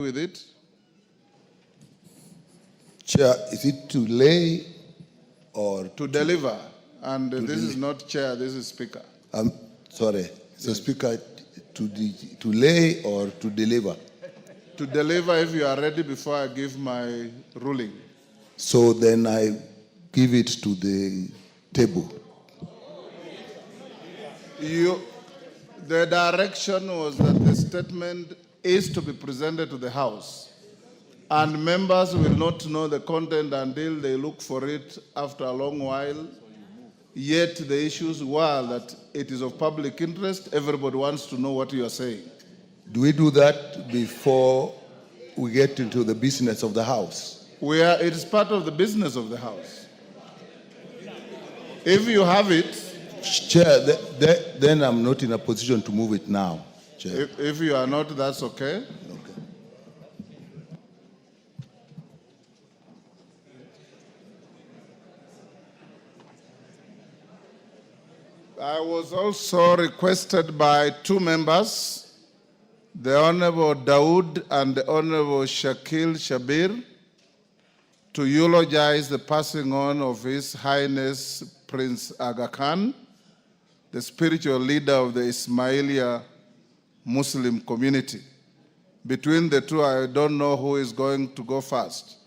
with it? Chair, is it to lay or to deliver? And this is not chair, this is speaker. Sorry, so speaker, to lay or to deliver? To deliver if you are ready before I give my ruling. So then I give it to the table. The direction was that the statement is to be presented to the House. And members will not know the content until they look for it after a long while. Yet the issues were that it is of public interest. Everybody wants to know what you are saying. Do we do that before we get into the business of the House? It is part of the business of the House. If you have it, Chair, then I'm not in a position to move it now, Chair. If you are not, that's okay. Okay. I was also requested by two members, the Honorable Dawood and the Honorable Shakil Shabir, to eulogize the passing on of His Highness Prince Aga Khan, the spiritual leader of the Ismailia Muslim community. Between the two, I don't know who is going to go first.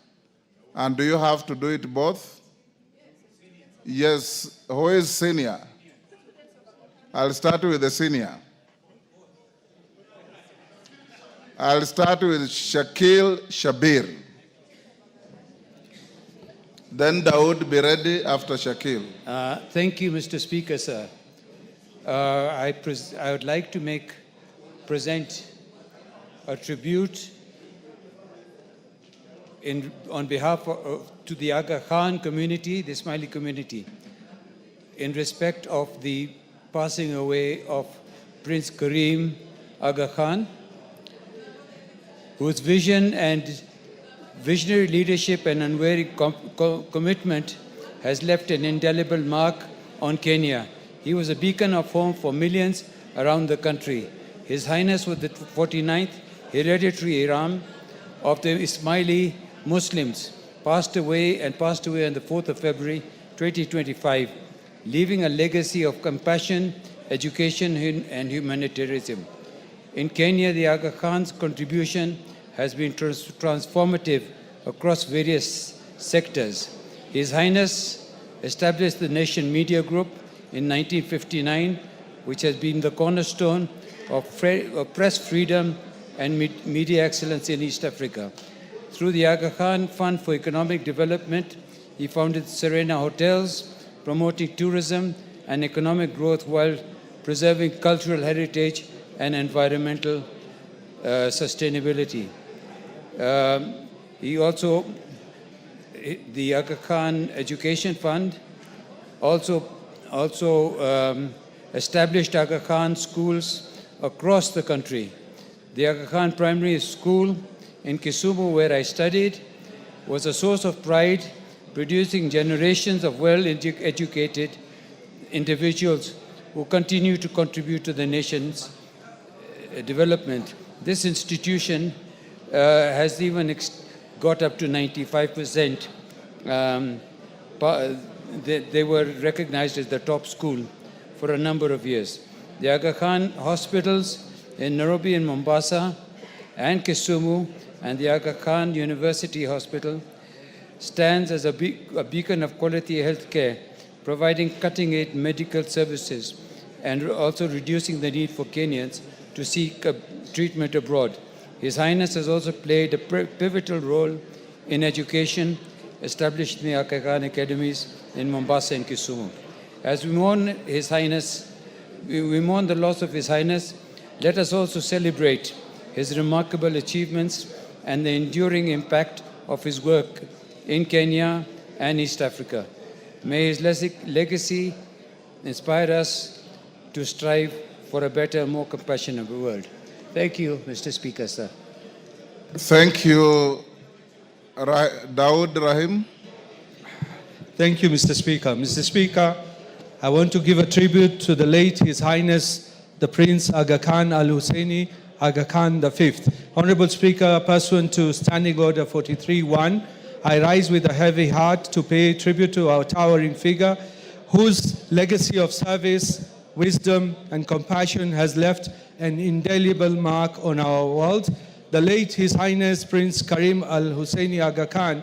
And do you have to do it both? Yes. Who is senior? I'll start with the senior. I'll start with Shakil Shabir. Then Dawood, be ready after Shakil. Thank you, Mr. Speaker, sir. I would like to present a tribute on behalf to the Aga Khan community, the Ismaili community, in respect of the passing away of Prince Karim Aga Khan, whose vision and visionary leadership and unwavering commitment has left an indelible mark on Kenya. He was a beacon of hope for millions around the country. His Highness was the 49th hereditary Imam of the Ismaili Muslims, passed away on the 4th of February 2025, leaving a legacy of compassion, education, and humanitarianism. In Kenya, the Aga Khan's contribution has been transformative across various sectors. His Highness established the Nation Media Group in 1959, which has been the cornerstone of press freedom and media excellence in East Africa. Through the Aga Khan Fund for Economic Development, he founded Serena Hotels, promoting tourism and economic growth while preserving cultural heritage and environmental sustainability. The Aga Khan Education Fund also established Aga Khan schools across the country. The Aga Khan Primary School in Kisumu, where I studied, was a source of pride, producing generations of well-educated individuals who continue to contribute to the nation's development. This institution has even got up to 95%. They were recognized as the top school for a number of years. The Aga Khan hospitals in Nairobi and Mombasa and Kisumu and the Aga Khan University Hospital stands as a beacon of quality health care, providing cutting-edge medical services and also reducing the need for Kenyans to seek treatment abroad. His Highness has also played a pivotal role in education, establishing the Aga Khan academies in Mombasa and Kisumu. As we mourn His Highness, we mourn the loss of His Highness, let us also celebrate his remarkable achievements and the enduring impact of his work in Kenya and East Africa. May his legacy inspire us to strive for a better, more compassionate world. Thank you, Mr. Speaker, sir. Thank you, Dawood Rahim. Thank you, Mr. Speaker. Mr. Speaker, I want to give a tribute to the late His Highness, the Prince Aga Khan Al Husseini Aga Khan V, Honorable Speaker, pursuant to Standing Order 43.1, I rise with a heavy heart to pay tribute to our towering figure whose legacy of service, wisdom, and compassion has left an indelible mark on our world. The late His Highness Prince Karim Al Husseini Aga Khan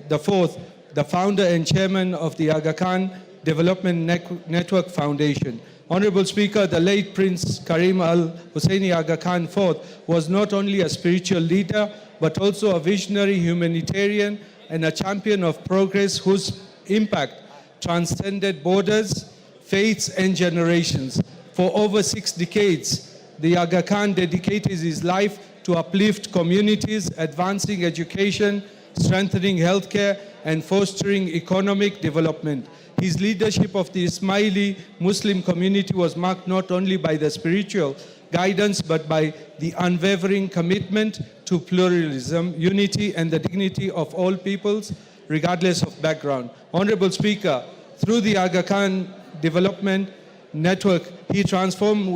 IV, the founder and chairman of the Aga Khan Development Network Foundation. Honorable Speaker, the late Prince Karim Al Husseini Aga Khan IV was not only a spiritual leader, but also a visionary humanitarian and a champion of progress whose impact transcended borders, faiths, and generations. For over 6 decades, the Aga Khan dedicated his life to uplift communities, advancing education, strengthening healthcare, and fostering economic development. His leadership of the Ismaili Muslim community was marked not only by the spiritual guidance, but by the unwavering commitment to pluralism, unity, and the dignity of all peoples, regardless of background. Honorable Speaker, through the Aga Khan Development Network, he transformed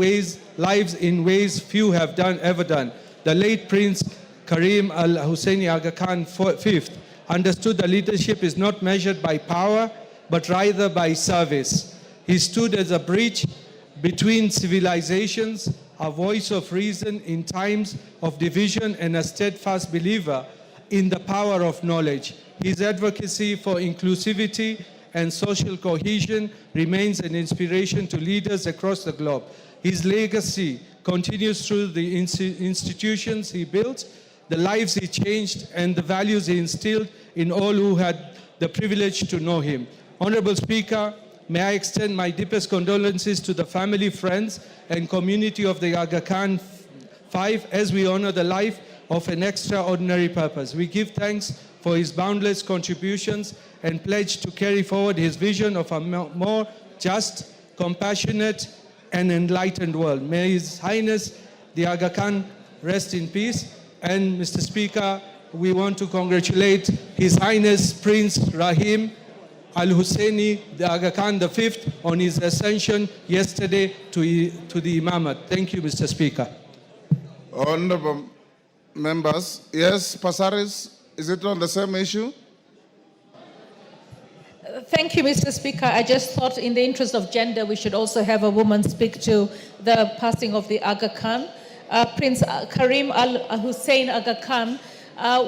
lives in ways few have ever done. The late Prince Karim Al Husseini Aga Khan V understood that leadership is not measured by power, but rather by service. He stood as a bridge between civilizations, a voice of reason in times of division, and a steadfast believer in the power of knowledge. His advocacy for inclusivity and social cohesion remains an inspiration to leaders across the globe. His legacy continues through the institutions he built, the lives he changed, and the values he instilled in all who had the privilege to know him. Honorable Speaker, may I extend my deepest condolences to the family, friends, and community of the Aga Khan V as we honor the life of an extraordinary purpose. We give thanks for his boundless contributions and pledge to carry forward his vision of a more just, compassionate, and enlightened world. May His Highness the Aga Khan rest in peace. And Mr. Speaker, we want to congratulate His Highness Prince Rahim Al Husseini the Aga Khan V on his ascension yesterday to the Imamate. Thank you, Mr. Speaker. Honorable members, yes, Pasaris, is it on the same issue? Thank you, Mr. Speaker. I just thought in the interest of gender, we should also have a woman speak to the passing of the Aga Khan. Prince Karim Al Hussein Aga Khan,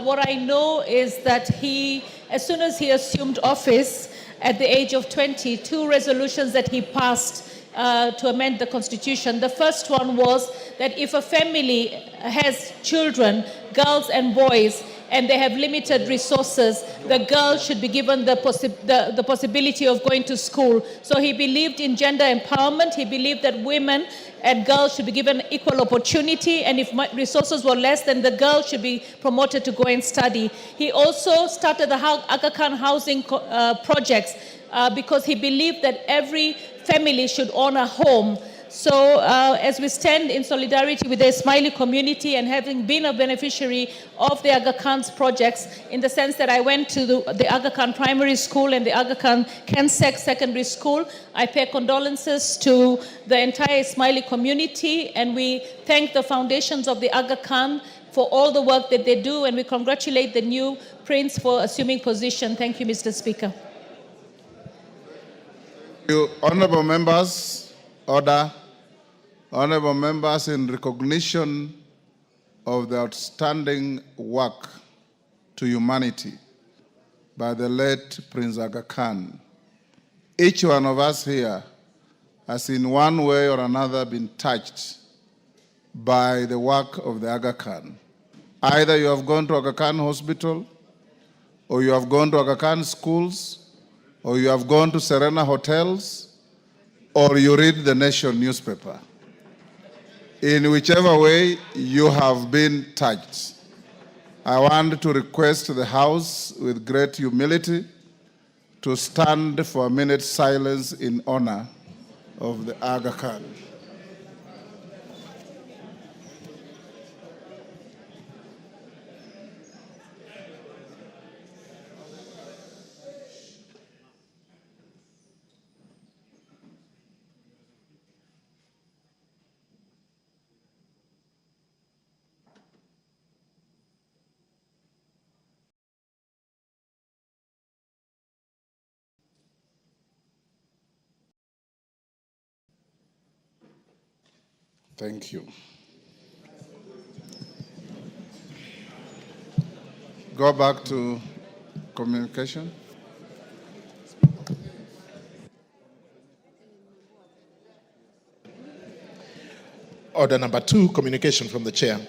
what I know is that he, as soon as he assumed office at the age of 20, 2 resolutions that he passed to amend the constitution. The first one was that if a family has children, girls and boys, and they have limited resources, the girl should be given the possibility of going to school. So he believed in gender empowerment. He believed that women and girls should be given equal opportunity, and if resources were less, then the girl should be promoted to go and study. He also started the Aga Khan housing projects because he believed that every family should own a home. So as we stand in solidarity with the Ismaili community and having been a beneficiary of the Aga Khan's projects, in the sense that I went to the Aga Khan Primary School and the Aga Khan Kensek Secondary School, I pay condolences to the entire Ismaili community, and we thank the foundations of the Aga Khan for all the work that they do, and we congratulate the new prince for assuming position. Thank you, Mr. Speaker. Thank you, honorable members. Order. Honorable members, in recognition of the outstanding work to humanity by the late Prince Aga Khan, each one of us here has in one way or another been touched by the work of the Aga Khan. Either you have gone to Aga Khan Hospital, or you have gone to Aga Khan schools, or you have gone to Serena hotels, or you read the Nation newspaper. In whichever way you have been touched, I want to request the House with great humility to stand for a minute's silence in honor of the Aga Khan. Thank you. Go back to communication. Order number 2, communication from the chair.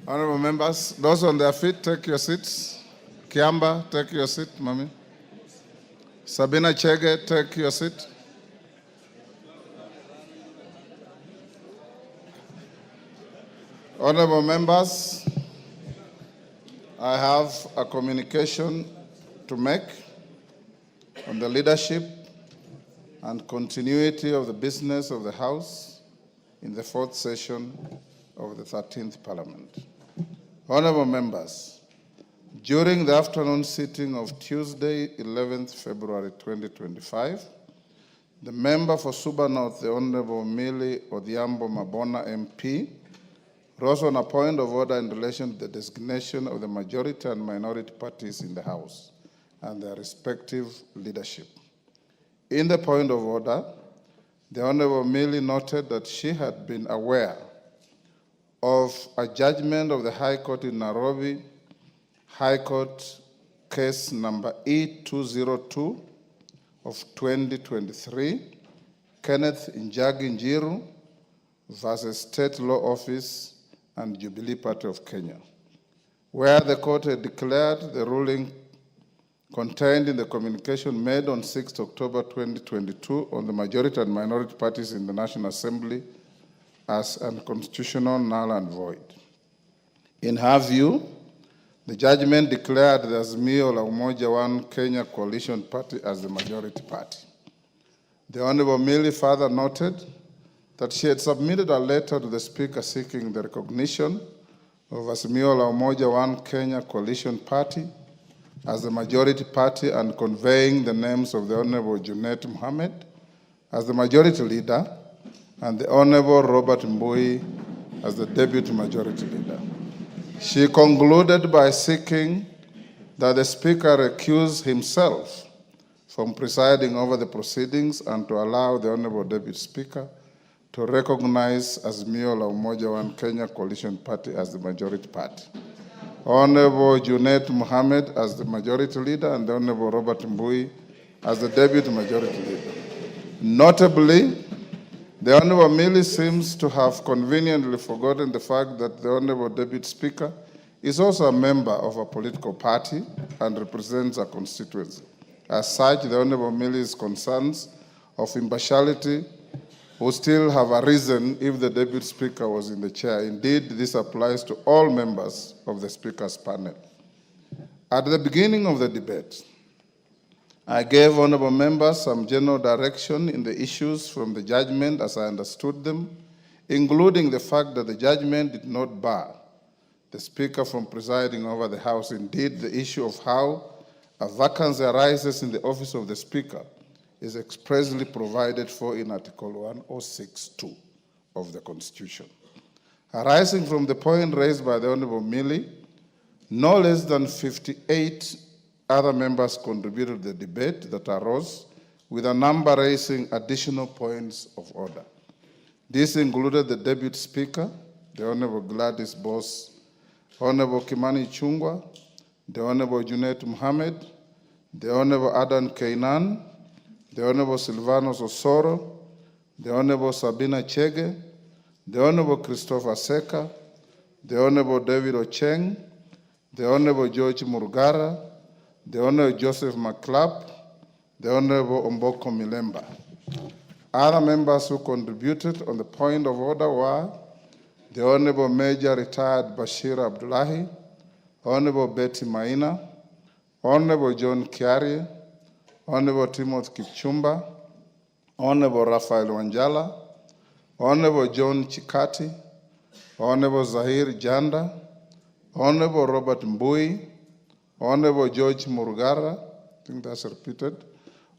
Honorable members, those on their feet, take your seats. Kiamba, take your seat, Mami. Sabina Chege, take your seat. Honorable members, I have a communication to make on the leadership and continuity of the business of the House in the 4th session of the 13th Parliament. Honorable members, during the afternoon sitting of Tuesday, 11th February 2025, the member for Suba North, the Honorable Millie Odhiambo Mabona MP, rose on a point of order in relation to the designation of the majority and minority parties in the House and their respective leadership. In the point of order, the Honorable Millie noted that she had been aware of a judgment of the High Court in Nairobi, High Court case number E202 of 2023, Kenneth Njagi Njiru versus State Law Office and Jubilee Party of Kenya, where the court had declared the ruling contained in the communication made on 6 October 2022 on the majority and minority parties in the National Assembly as unconstitutional, null and void. In her view, the judgment declared the Azimio la Umoja One Kenya coalition party as the majority party. The Honorable Millie further noted that she had submitted a letter to the Speaker seeking the recognition of Azimio la Umoja One Kenya coalition party as the majority party and conveying the names of the Honorable Junet Mohammed as the majority leader and the Honorable Robert Mbui as the deputy majority leader. She concluded by seeking that the Speaker recuse himself from presiding over the proceedings and to allow the Honorable Deputy Speaker to recognize Azimio la Umoja One Kenya coalition party as the majority party, Honorable Junet Mohammed as the majority leader and the Honorable Robert Mbui as the deputy majority leader. Notably, the Honorable Millie seems to have conveniently forgotten the fact that the Honorable Deputy Speaker is also a member of a political party and represents a constituency. As such, the Honorable Millie's concerns of impartiality would still have arisen if the Deputy Speaker was in the chair. Indeed, this applies to all members of the Speaker's panel. At the beginning of the debate, I gave honorable members some general direction in the issues from the judgment as I understood them, including the fact that the judgment did not bar the Speaker from presiding over the House. Indeed, the issue of how a vacancy arises in the office of the Speaker is expressly provided for in Article 106(2) of the Constitution. Arising from the point raised by the Honorable Millie, no less than 58 other members contributed to the debate that arose, with a number raising additional points of order. This included the Deputy Speaker, the Honorable Gladys Boss, Honorable Kimani Chungwa, the Honorable Junet Mohammed, the Honorable Adan Kainan, the Honorable Silvanos Osoro, the Honorable Sabina Chege, the Honorable Christopher Seka, the Honorable David Ocheng, the Honorable George Murgara, the Honorable Joseph McClap, the Honorable Omboko Milemba. Other members who contributed on the point of order were the Honorable Major Retired Bashir Abdullahi, Honorable Betty Maina, Honorable John Kiari, Honorable Timothy Kipchumba, Honorable Raphael Wanjala, Honorable John Chikati, Honorable Zahir Janda, Honorable Robert Mbui, Honorable George Murgara, I think that's repeated,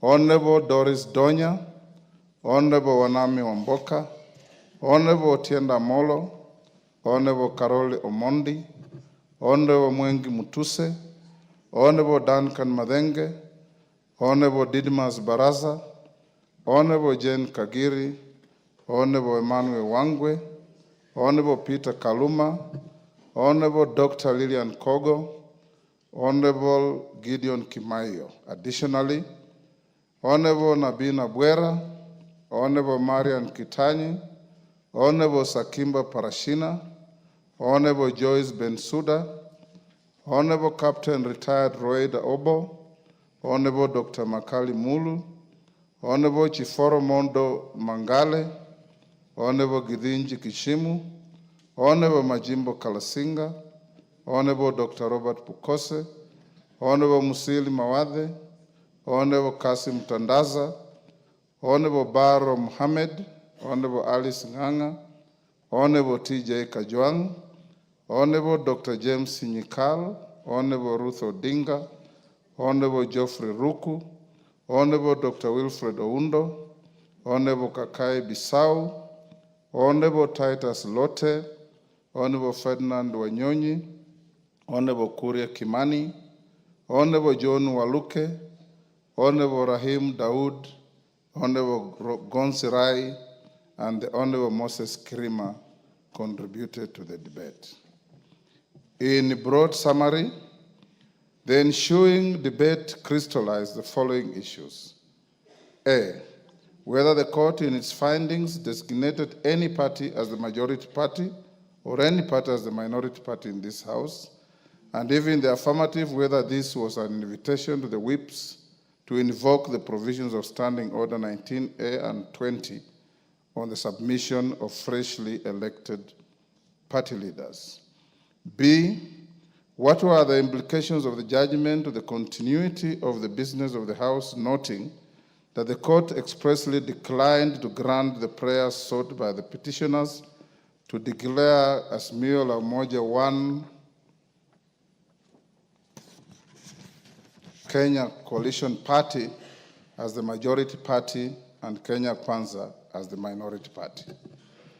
Honorable Doris Donya, Honorable Wanami Wamboka, Honorable Tienda Molo, Honorable Karole Omondi, Honorable Mwengi Mutuse, Honorable Duncan Madenge, Honorable Didmas Baraza, Honorable Jane Kagiri, Honorable Emmanuel Wangwe, Honorable Peter Kaluma, Honorable Dr. Lillian Kogo, Honorable Gideon Kimaio. Additionally, Honorable Nabina Bwera, Honorable Marian Kitani, Honorable Sakimba Parashina, Honorable Joyce Bensuda, Honorable Captain Retired Roeda Obo, Honorable Dr. Makali Mulu, Honorable Chiforo Mondo Mangale, Honorable Gidinji Kishimu, Honorable Majimbo Kalasinga, Honorable Dr. Robert Pukose, Honorable Musili Mawadhe, Honorable Kasim Tandaza, Honorable Baro Mohammed, Honorable Alice Nganga, Honorable TJ Kajwang, Honorable Dr. James Sinyikal, Honorable Ruth Odinga, Honorable Geoffrey Ruku, Honorable Dr. Wilfred Oundo, Honorable Kakai Bisau, Honorable Titus Lote, Honorable Ferdinand Wanyonyi, Honorable Kuria Kimani, Honorable John Waluke, Honorable Rahim Daoud, Honorable Gonsirai, and the Honorable Moses Kirima contributed to the debate. In broad summary, the ensuing debate crystallized the following issues. A, whether the court in its findings designated any party as the majority party or any party as the minority party in this House, and if in the affirmative, whether this was an invitation to the whips to invoke the provisions of Standing Order 19A and 20 on the submission of freshly elected party leaders. B, what were the implications of the judgment to the continuity of the business of the House, noting that the court expressly declined to grant the prayers sought by the petitioners to declare Azimio la Umoja One Kenya Coalition Party as the majority party and Kenya Kwanza as the minority party.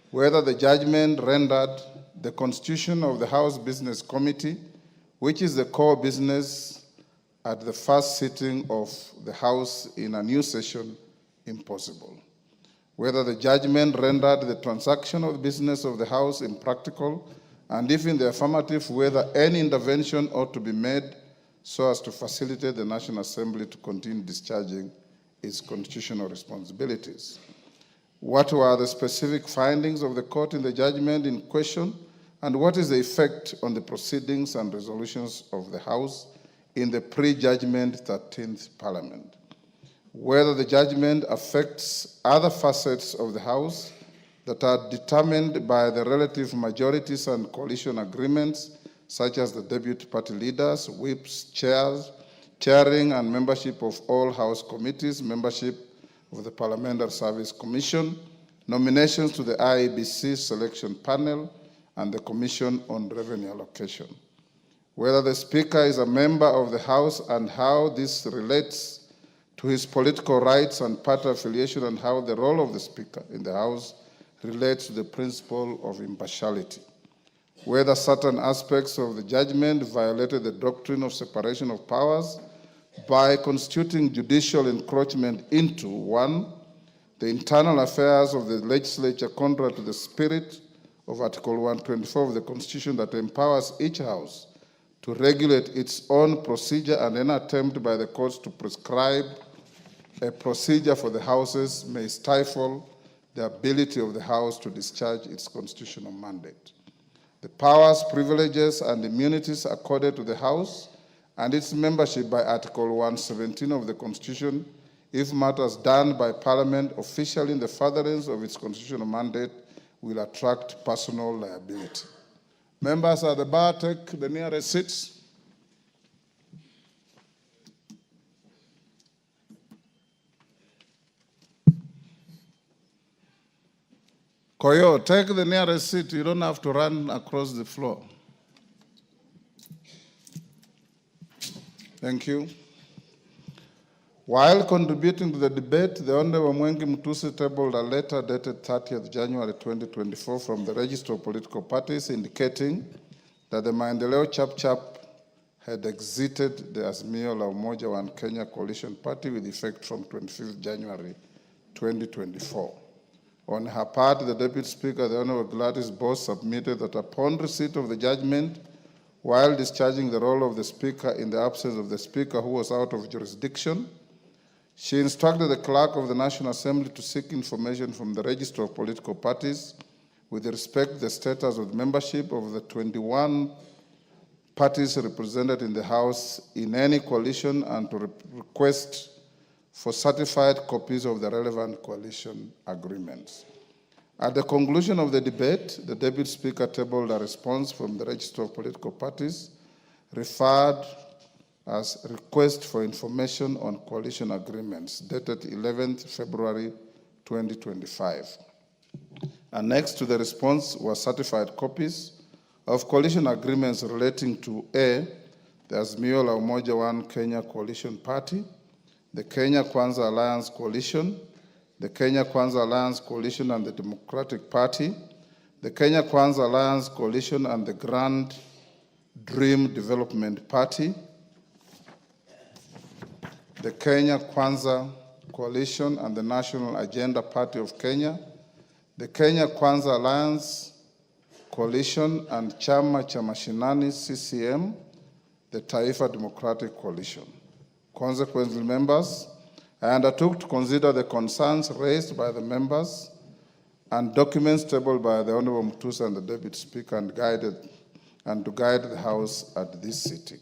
Whether the judgment rendered the constitution of the House Business Committee, which is the core business at the first sitting of the House in a new session, impossible. Whether the judgment rendered the transaction of the business of the House impractical, and if in the affirmative, whether any intervention ought to be made so as to facilitate the National Assembly to continue discharging its constitutional responsibilities. What were the specific findings of the court in the judgment in question, and what is the effect on the proceedings and resolutions of the House in the pre-judgment 13th Parliament? Whether the judgment affects other facets of the House that are determined by the relative majorities and coalition agreements, such as the deputy party leaders, whips, chairs, chairing and membership of all House committees, membership of the Parliamentary Service Commission, nominations to the IEBC selection panel, and the Commission on Revenue Allocation. Whether the Speaker is a member of the House and how this relates to his political rights and party affiliation, and how the role of the Speaker in the House relates to the principle of impartiality. Whether certain aspects of the judgment violated the doctrine of separation of powers by constituting judicial encroachment into, 1, the internal affairs of the legislature contrary to the spirit of Article 124 of the Constitution that empowers each House to regulate its own procedure, and any attempt by the courts to prescribe a procedure for the Houses may stifle the ability of the House to discharge its constitutional mandate. The powers, privileges, and immunities accorded to the House and its membership by Article 117 of the Constitution, if matters done by Parliament officially in the furtherance of its constitutional mandate, will attract personal liability. Members at the bar, take the nearest seats. Koyo, take the nearest seat. You don't have to run across the floor. Thank you. While contributing to the debate, the Honorable Mwengi Mutuse tabled a letter dated 30th January 2024 from the Register of Political Parties indicating that the Maendeleo Chap-Chap had exited the Azimio la Umoja One Kenya coalition party with effect from 25th January 2024. On her part, the Deputy Speaker, the Honorable Gladys Boss, submitted that upon receipt of the judgment, while discharging the role of the Speaker in the absence of the Speaker who was out of jurisdiction, she instructed the Clerk of the National Assembly to seek information from the Register of Political Parties with respect to the status of the membership of the 21 parties represented in the House in any coalition and to request for certified copies of the relevant coalition agreements. At the conclusion of the debate, the Deputy Speaker tabled a response from the Register of Political Parties referred as request for information on coalition agreements dated 11th February 2025. Annexed to the response were certified copies of coalition agreements relating to A, the Azimio la Umoja One Kenya Coalition Party, the Kenya Kwanza Alliance Coalition, the Kenya Kwanza Alliance Coalition and the Democratic Party, the Kenya Kwanza Alliance Coalition and the Grand Dream Development Party, the Kenya Kwanza Coalition and the National Agenda Party of Kenya, the Kenya Kwanza Alliance Coalition and Chama cha Mashinani CCM, the Taifa Democratic Coalition. Consequently, members, I undertook to consider the concerns raised by the members and documents tabled by the Honorable Mutusa and the Deputy Speaker and to guide the House at this sitting.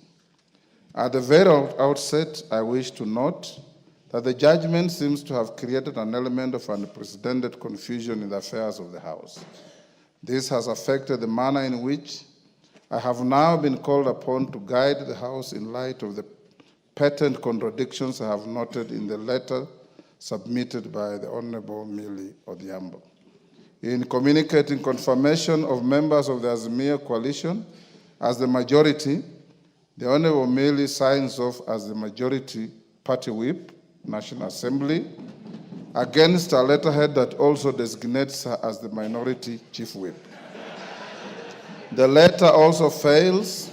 At the very outset, I wish to note that the judgment seems to have created an element of unprecedented confusion in the affairs of the House. This has affected the manner in which I have now been called upon to guide the House in light of the patent contradictions I have noted in the letter submitted by the Honorable Millie Odhiambo. In communicating confirmation of members of the Azimio coalition as the majority, the Honorable Millie signs off as the majority party whip, National Assembly, against a letterhead that also designates her as the minority chief whip. The letter also fails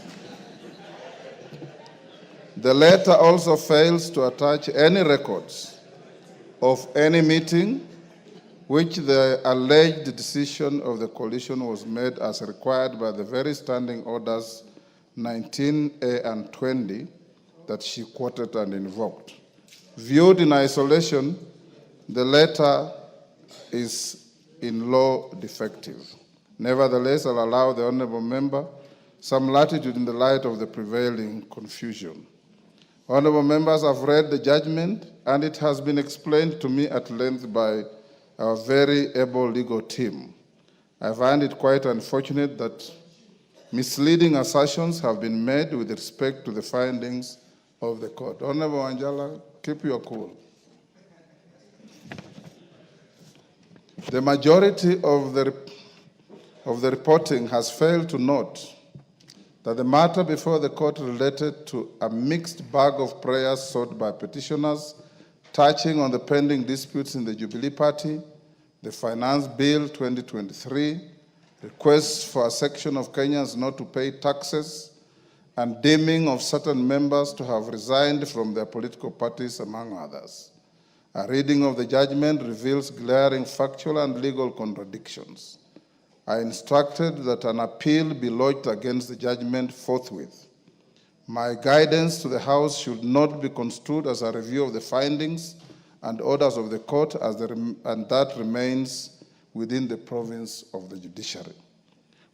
to attach any records of any meeting which the alleged decision of the coalition was made as required by the very standing orders 19A and 20 that she quoted and invoked. Viewed in isolation, the letter is in law defective. Nevertheless, I'll allow the honorable member some latitude in the light of the prevailing confusion. Honorable members, I've read the judgment, and it has been explained to me at length by our very able legal team. I find it quite unfortunate that misleading assertions have been made with respect to the findings of the court. Honorable Wanjala, keep your cool. The majority of the reporting has failed to note that the matter before the court related to a mixed bag of prayers sought by petitioners touching on the pending disputes in the Jubilee Party, the Finance Bill 2023, requests for a section of Kenyans not to pay taxes, and deeming of certain members to have resigned from their political parties, among others. A reading of the judgment reveals glaring factual and legal contradictions. I instructed that an appeal be lodged against the judgment forthwith. My guidance to the House should not be construed as a review of the findings and orders of the court, and that remains within the province of the judiciary.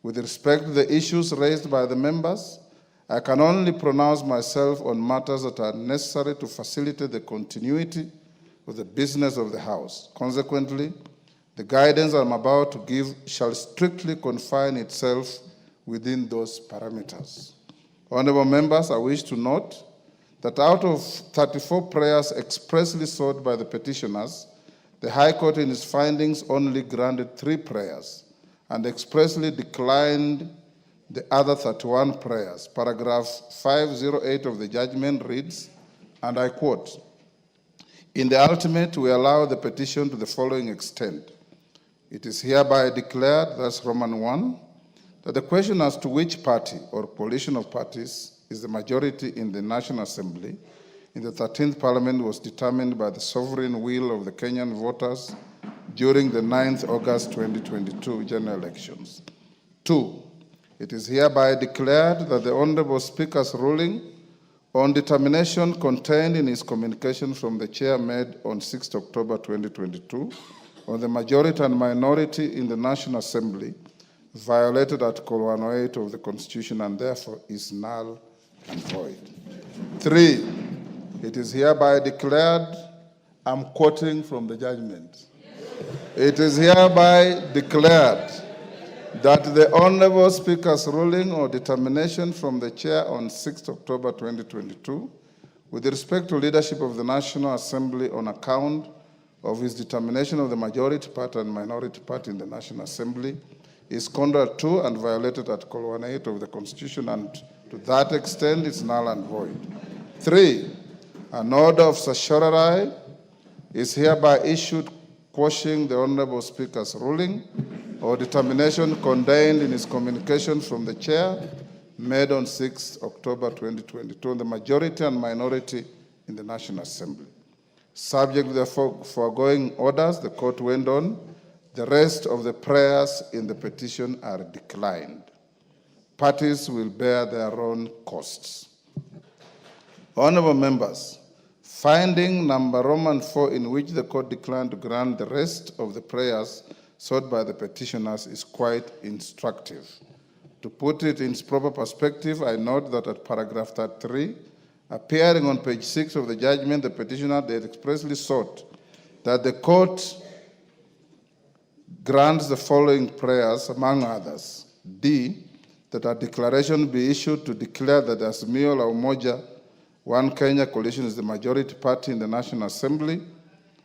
With respect to the issues raised by the members, I can only pronounce myself on matters that are necessary to facilitate the continuity of the business of the House. Consequently, the guidance I'm about to give shall strictly confine itself within those parameters. Honorable members, I wish to note that out of 34 prayers expressly sought by the petitioners, the High Court in its findings only granted 3 prayers and expressly declined the other 31 prayers. Paragraph 508 of the judgment reads, and I quote, "In the ultimate, we allow the petition to the following extent. It is hereby declared," that's Roman 1, "that the question as to which party or coalition of parties is the majority in the National Assembly in the 13th Parliament was determined by the sovereign will of the Kenyan voters during the 9th August 2022 general elections. 2, it is hereby declared that the Honorable Speaker's ruling on determination contained in his communication from the Chair made on 6 October 2022 on the majority and minority in the National Assembly violated Article 108 of the Constitution and therefore is null and void. 3, it is hereby declared, I'm quoting from the judgment, it is hereby declared that the Honorable Speaker's ruling or determination from the Chair on 6 October 2022 with respect to leadership of the National Assembly on account of his determination of the majority party and minority party in the National Assembly is contrary to and violated Article 108 of the Constitution, and to that extent is null and void. 3, an order of certiorari is hereby issued quashing the Honorable Speaker's ruling or determination contained in his communication from the Chair made on 6 October 2022 on the majority and minority in the National Assembly. Subject to the foregoing orders, the court went on, the rest of the prayers in the petition are declined. Parties will bear their own costs. Honorable members, finding number Roman 4 in which the court declined to grant the rest of the prayers sought by the petitioners is quite instructive. To put it in its proper perspective, I note that at paragraph 33, appearing on page 6 of the judgment, the petitioner had expressly sought that the court grants the following prayers, among others. D, that a declaration be issued to declare that the Azimio la Umoja One Kenya coalition is the majority party in the National Assembly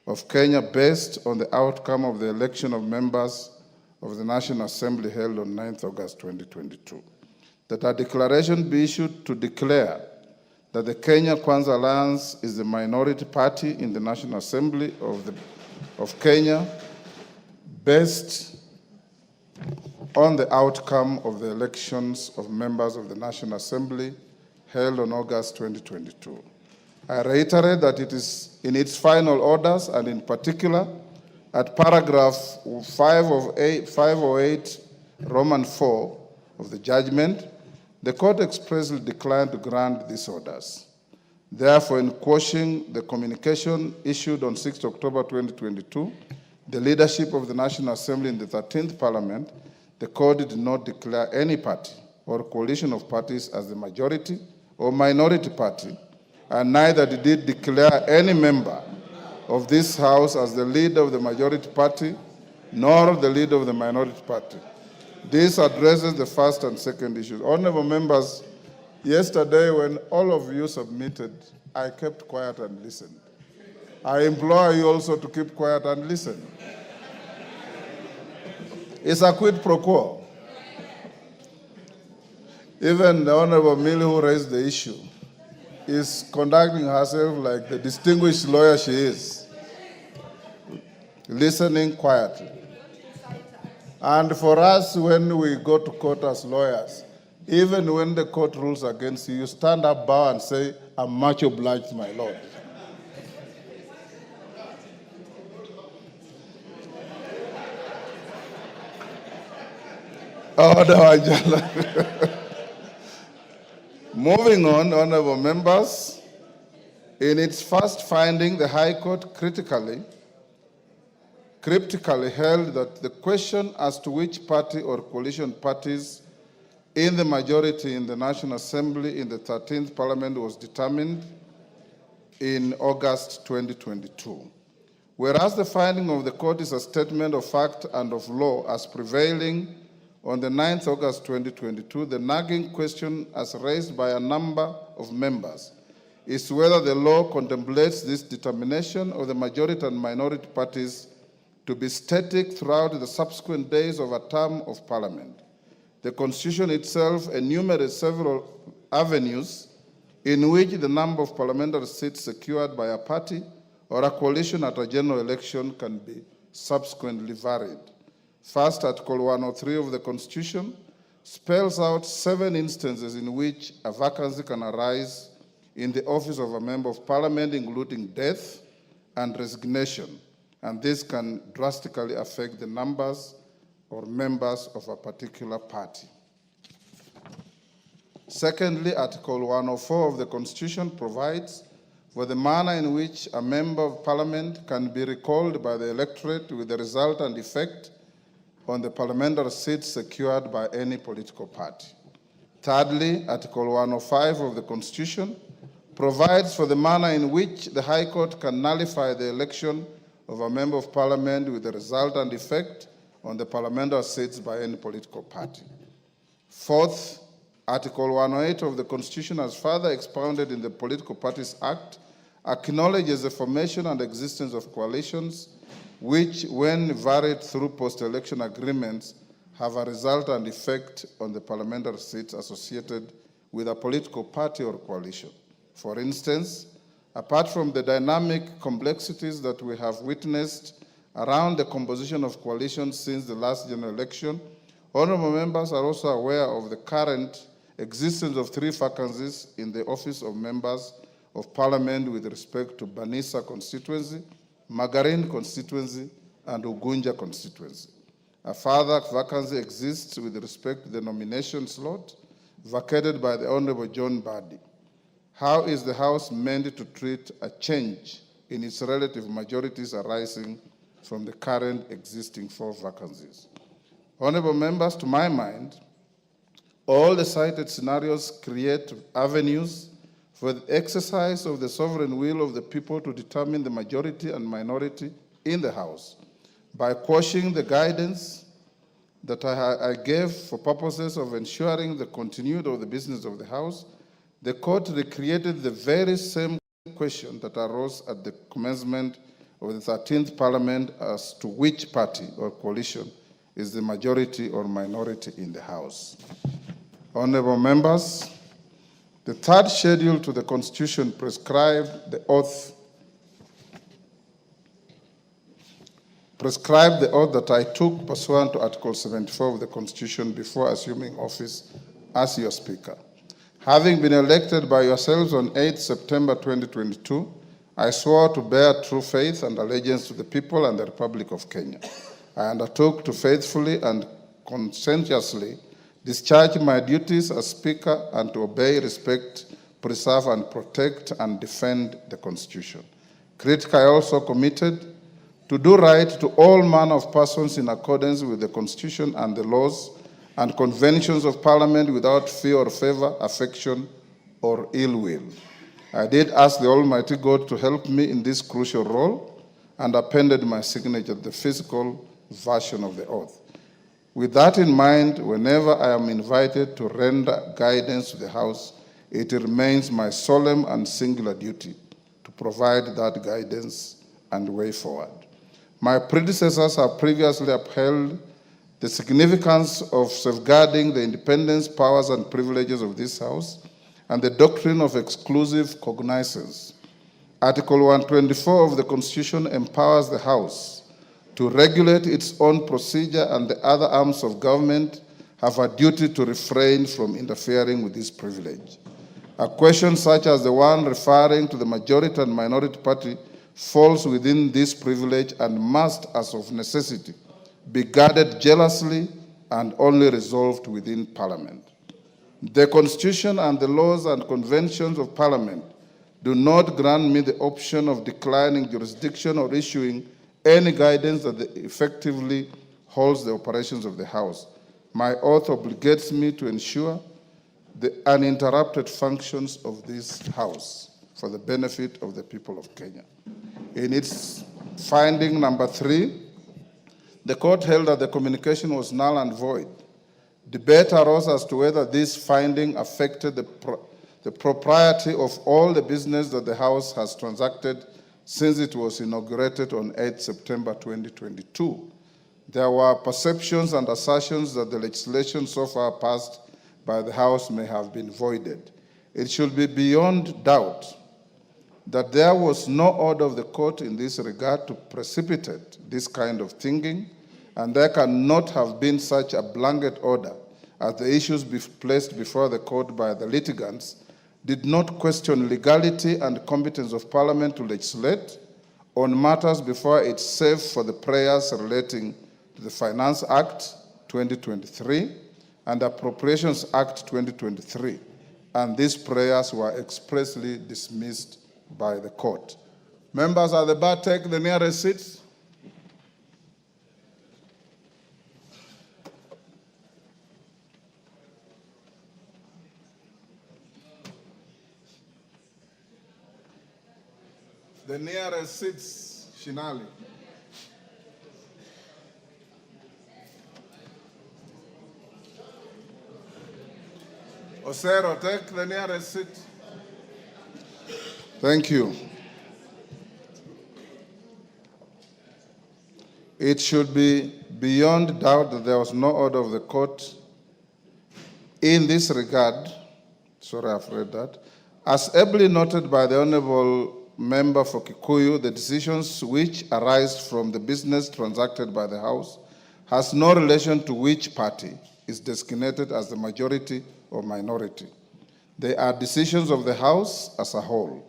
of Kenya based on the outcome of the election of members of the National Assembly held on 9th August 2022. That a declaration be issued to declare that the Kenya Kwanza Alliance is the minority party in the National Assembly of Kenya based on the outcome of the elections of members of the National Assembly held on August 2022. I reiterate that it is in its final orders and in particular at paragraph 508 Roman 4 of the judgment, the court expressly declined to grant these orders. Therefore, in quashing the communication issued on 6 October 2022, the leadership of the National Assembly in the 13th Parliament, the court did not declare any party or coalition of parties as the majority or minority party, and neither did it declare any member of this House as the leader of the majority party, nor the leader of the minority party. This addresses the first and second issues. Honorable members, yesterday when all of you submitted, I kept quiet and listened. I implore you also to keep quiet and listen. It's a quid pro quo. Even the Honorable Millie, who raised the issue, is conducting herself like the distinguished lawyer she is, listening quietly. And for us, when we go to court as lawyers, even when the court rules against you, you stand up, bow, and say, I'm much obliged, my lord. Oh, no, Angela. Moving on, honorable members, in its first finding, the High Court cryptically held that the question as to which party or coalition parties in the majority in the National Assembly in the 13th Parliament was determined in August 2022. Whereas the finding of the court is a statement of fact and of law as prevailing on the 9th August 2022, the nagging question as raised by a number of members is whether the law contemplates this determination of the majority and minority parties to be static throughout the subsequent days of a term of parliament. The Constitution itself enumerates several avenues in which the number of parliamentary seats secured by a party or a coalition at a general election can be subsequently varied. First, Article 103 of the Constitution spells out 7 instances in which a vacancy can arise in the office of a member of parliament, including death and resignation, and this can drastically affect the numbers or members of a particular party. Secondly, Article 104 of the Constitution provides for the manner in which a member of parliament can be recalled by the electorate with the result and effect on the parliamentary seats secured by any political party. Thirdly, Article 105 of the Constitution provides for the manner in which the High Court can nullify the election of a member of parliament with the result and effect on the parliamentary seats by any political party. Fourth, Article 108 of the Constitution, as further expounded in the Political Parties Act, acknowledges the formation and existence of coalitions which, when varied through post-election agreements, have a result and effect on the parliamentary seats associated with a political party or coalition. For instance, apart from the dynamic complexities that we have witnessed around the composition of coalitions since the last general election, honorable members are also aware of the current existence of 3 vacancies in the office of members of parliament with respect to Banisa constituency, Magarin constituency, and Ugunja constituency. A further vacancy exists with respect to the nomination slot vacated by the Honorable John Badi. How is the House meant to treat a change in its relative majorities arising from the current existing 4 vacancies? Honorable members, to my mind, all the cited scenarios create avenues for the exercise of the sovereign will of the people to determine the majority and minority in the House. By quashing the guidance that I gave for purposes of ensuring the continuity of the business of the House, the court recreated the very same question that arose at the commencement of the 13th Parliament as to which party or coalition is the majority or minority in the House. Honorable members, the 3rd schedule to the Constitution prescribed the oath that I took pursuant to Article 74 of the Constitution before assuming office as your Speaker. Having been elected by yourselves on 8 September 2022, I swore to bear true faith and allegiance to the people and the Republic of Kenya. I undertook to faithfully and conscientiously discharge my duties as Speaker and to obey, respect, preserve, and protect and defend the Constitution. Critically, I also committed to do right to all manner of persons in accordance with the Constitution and the laws and conventions of Parliament without fear or favor, affection, or ill will. I did ask the Almighty God to help me in this crucial role and appended my signature to the physical version of the oath. With that in mind, whenever I am invited to render guidance to the House, it remains my solemn and singular duty to provide that guidance and way forward. My predecessors have previously upheld the significance of safeguarding the independence, powers, and privileges of this House and the doctrine of exclusive cognizance. Article 124 of the Constitution empowers the House to regulate its own procedure, and the other arms of government have a duty to refrain from interfering with this privilege. A question such as the one referring to the majority and minority party falls within this privilege and must, as of necessity, be guarded jealously and only resolved within Parliament. The Constitution and the laws and conventions of Parliament do not grant me the option of declining jurisdiction or issuing any guidance that effectively holds the operations of the House. My oath obligates me to ensure the uninterrupted functions of this House for the benefit of the people of Kenya. In its finding number 3, the court held that the communication was null and void. Debate arose as to whether this finding affected the propriety of all the business that the House has transacted since it was inaugurated on 8 September 2022. There were perceptions and assertions that the legislation so far passed by the House may have been voided. It should be beyond doubt that there was no order of the court in this regard to precipitate this kind of thinking, and there cannot have been such a blanket order as the issues placed before the court by the litigants did not question legality and competence of Parliament to legislate on matters before it, save for the prayers relating to the Finance Act 2023 and Appropriations Act 2023, and these prayers were expressly dismissed by the court. Members at the bar, take the nearest seats. The nearest seats, Shinali. Osero, take the nearest seat. Thank you. It should be beyond doubt that there was no order of the court in this regard. Sorry, I've read that. As ably noted by the Honorable Member for Kikuyu, the decisions which arise from the business transacted by the House has no relation to which party is designated as the majority or minority. They are decisions of the House as a whole.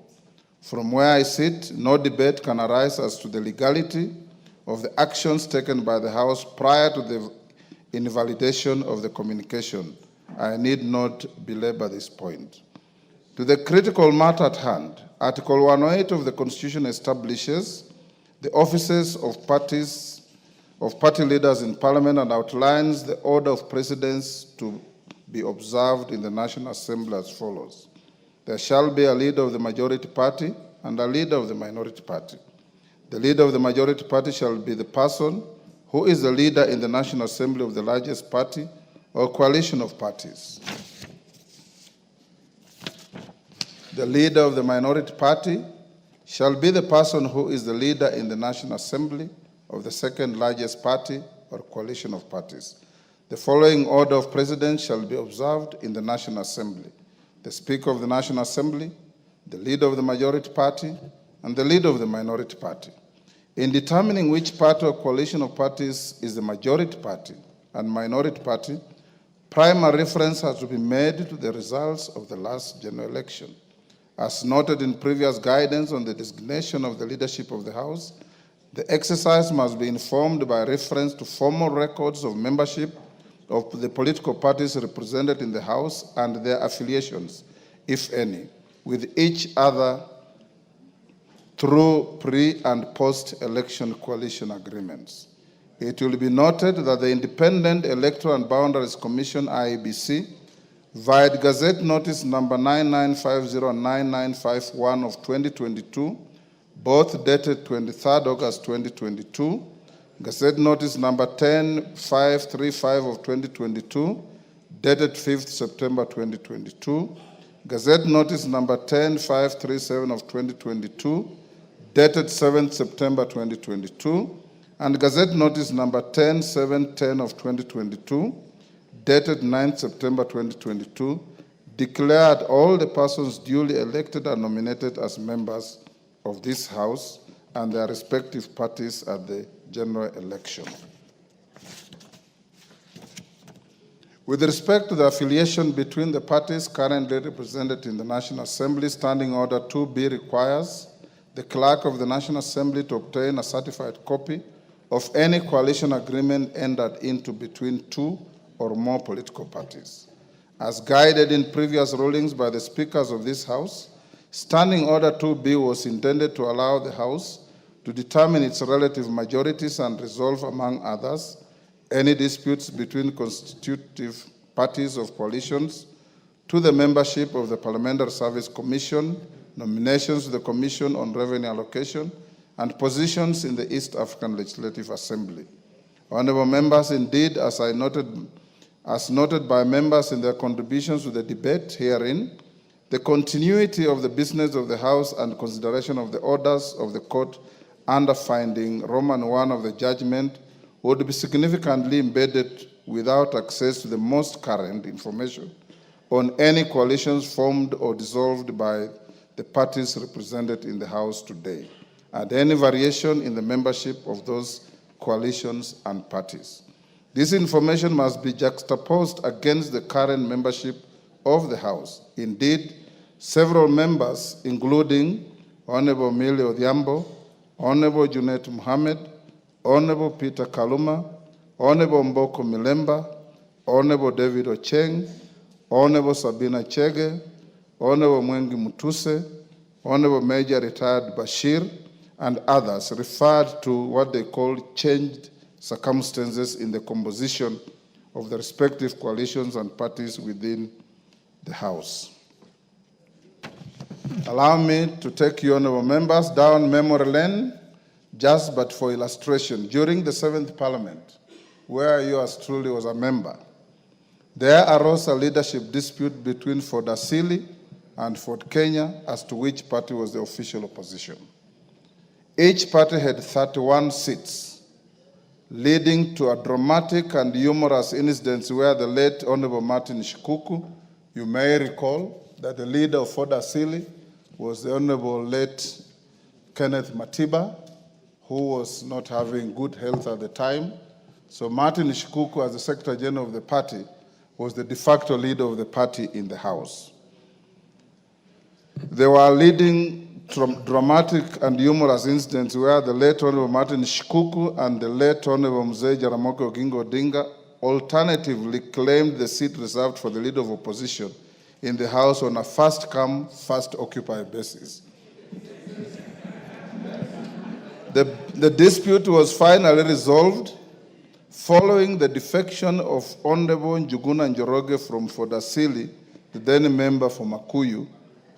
From where I sit, no debate can arise as to the legality of the actions taken by the House prior to the invalidation of the communication. I need not belabor this point. To the critical matter at hand, Article 108 of the Constitution establishes the offices of party leaders in Parliament and outlines the order of precedence to be observed in the National Assembly as follows. There shall be a leader of the majority party and a leader of the minority party. The leader of the majority party shall be the person who is the leader in the National Assembly of the largest party or coalition of parties. The leader of the minority party shall be the person who is the leader in the National Assembly of the second largest party or coalition of parties. The following order of precedence shall be observed in the National Assembly: the Speaker of the National Assembly, the leader of the majority party, and the leader of the minority party. In determining which party or coalition of parties is the majority party and minority party, primary reference has to be made to the results of the last general election. As noted in previous guidance on the designation of the leadership of the House, the exercise must be informed by reference to formal records of membership of the political parties represented in the House and their affiliations, if any, with each other through pre- and post-election coalition agreements. It will be noted that the Independent Electoral and Boundaries Commission, IEBC, via Gazette Notice number 99509951 of 2022, both dated 23rd August 2022, Gazette Notice number 10535 of 2022, dated 5th September 2022, Gazette Notice number 10537 of 2022, dated 7th September 2022, and Gazette Notice number 10710 of 2022, dated 9th September 2022, declared all the persons duly elected and nominated as members of this House and their respective parties at the general election. With respect to the affiliation between the parties currently represented in the National Assembly, Standing Order 2B requires the Clerk of the National Assembly to obtain a certified copy of any coalition agreement entered into between two or more political parties. As guided in previous rulings by the speakers of this House, Standing Order 2B was intended to allow the House to determine its relative majorities and resolve, among others, any disputes between constitutive parties of coalitions, to the membership of the Parliamentary Service Commission, nominations to the Commission on Revenue Allocation, and positions in the East African Legislative Assembly. Honorable members, indeed, as noted by members in their contributions to the debate herein, the continuity of the business of the House and consideration of the orders of the court under finding Roman 1 of the judgment would be significantly embedded without access to the most current information on any coalitions formed or dissolved by the parties represented in the House today, and any variation in the membership of those coalitions and parties. This information must be juxtaposed against the current membership of the House. Indeed, several members, including Honorable Millie Odhiambo, Honorable Junet Mohammed, Honorable Peter Kaluma, Honorable Mboko Milemba, Honorable David Ocheng, Honorable Sabina Chege, Honorable Mwengi Mutuse, Honorable Major Retired Bashir, and others referred to what they call changed circumstances in the composition of the respective coalitions and parties within the House. Allow me to take you, honorable members, down memory lane, just but for illustration. During the 7th Parliament, where yours truly was a member, there arose a leadership dispute between Ford Asili and Ford Kenya as to which party was the official opposition. Each party had 31 seats, leading to a dramatic and humorous incident where the late Honorable Martin Shikuku, you may recall that the leader of Ford Asili was the Honorable late Kenneth Matiba, who was not having good health at the time. So Martin Shikuku, as the Secretary General of the party, was the de facto leader of the party in the House. They were leading dramatic and humorous incidents where the late Honorable Martin Shikuku and the late Honorable Mzee Jaramogi Oginga Odinga alternatively claimed the seat reserved for the leader of opposition in the House on a first-come, first-occupied basis. The dispute was finally resolved following the defection of Honorable Njuguna Njoroge from Ford Asili, the then member for Makuyu,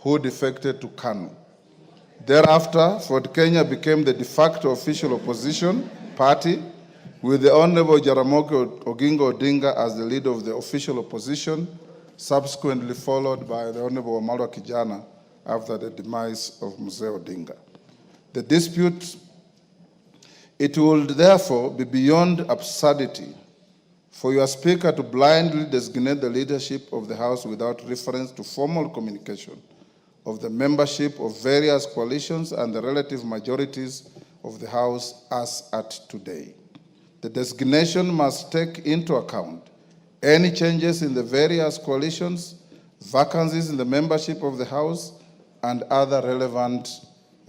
who defected to KANU. Thereafter, Ford Kenya became the de facto official opposition party, with the Honorable Jaramogi Oginga Odinga as the leader of the official opposition, subsequently followed by the Honorable Wamalwa Kijana after the demise of Mzee Odinga. The dispute, it would therefore be beyond absurdity for your Speaker to blindly designate the leadership of the House without reference to formal communication of the membership of various coalitions and the relative majorities of the House as at today. The designation must take into account any changes in the various coalitions, vacancies in the membership of the House, and other relevant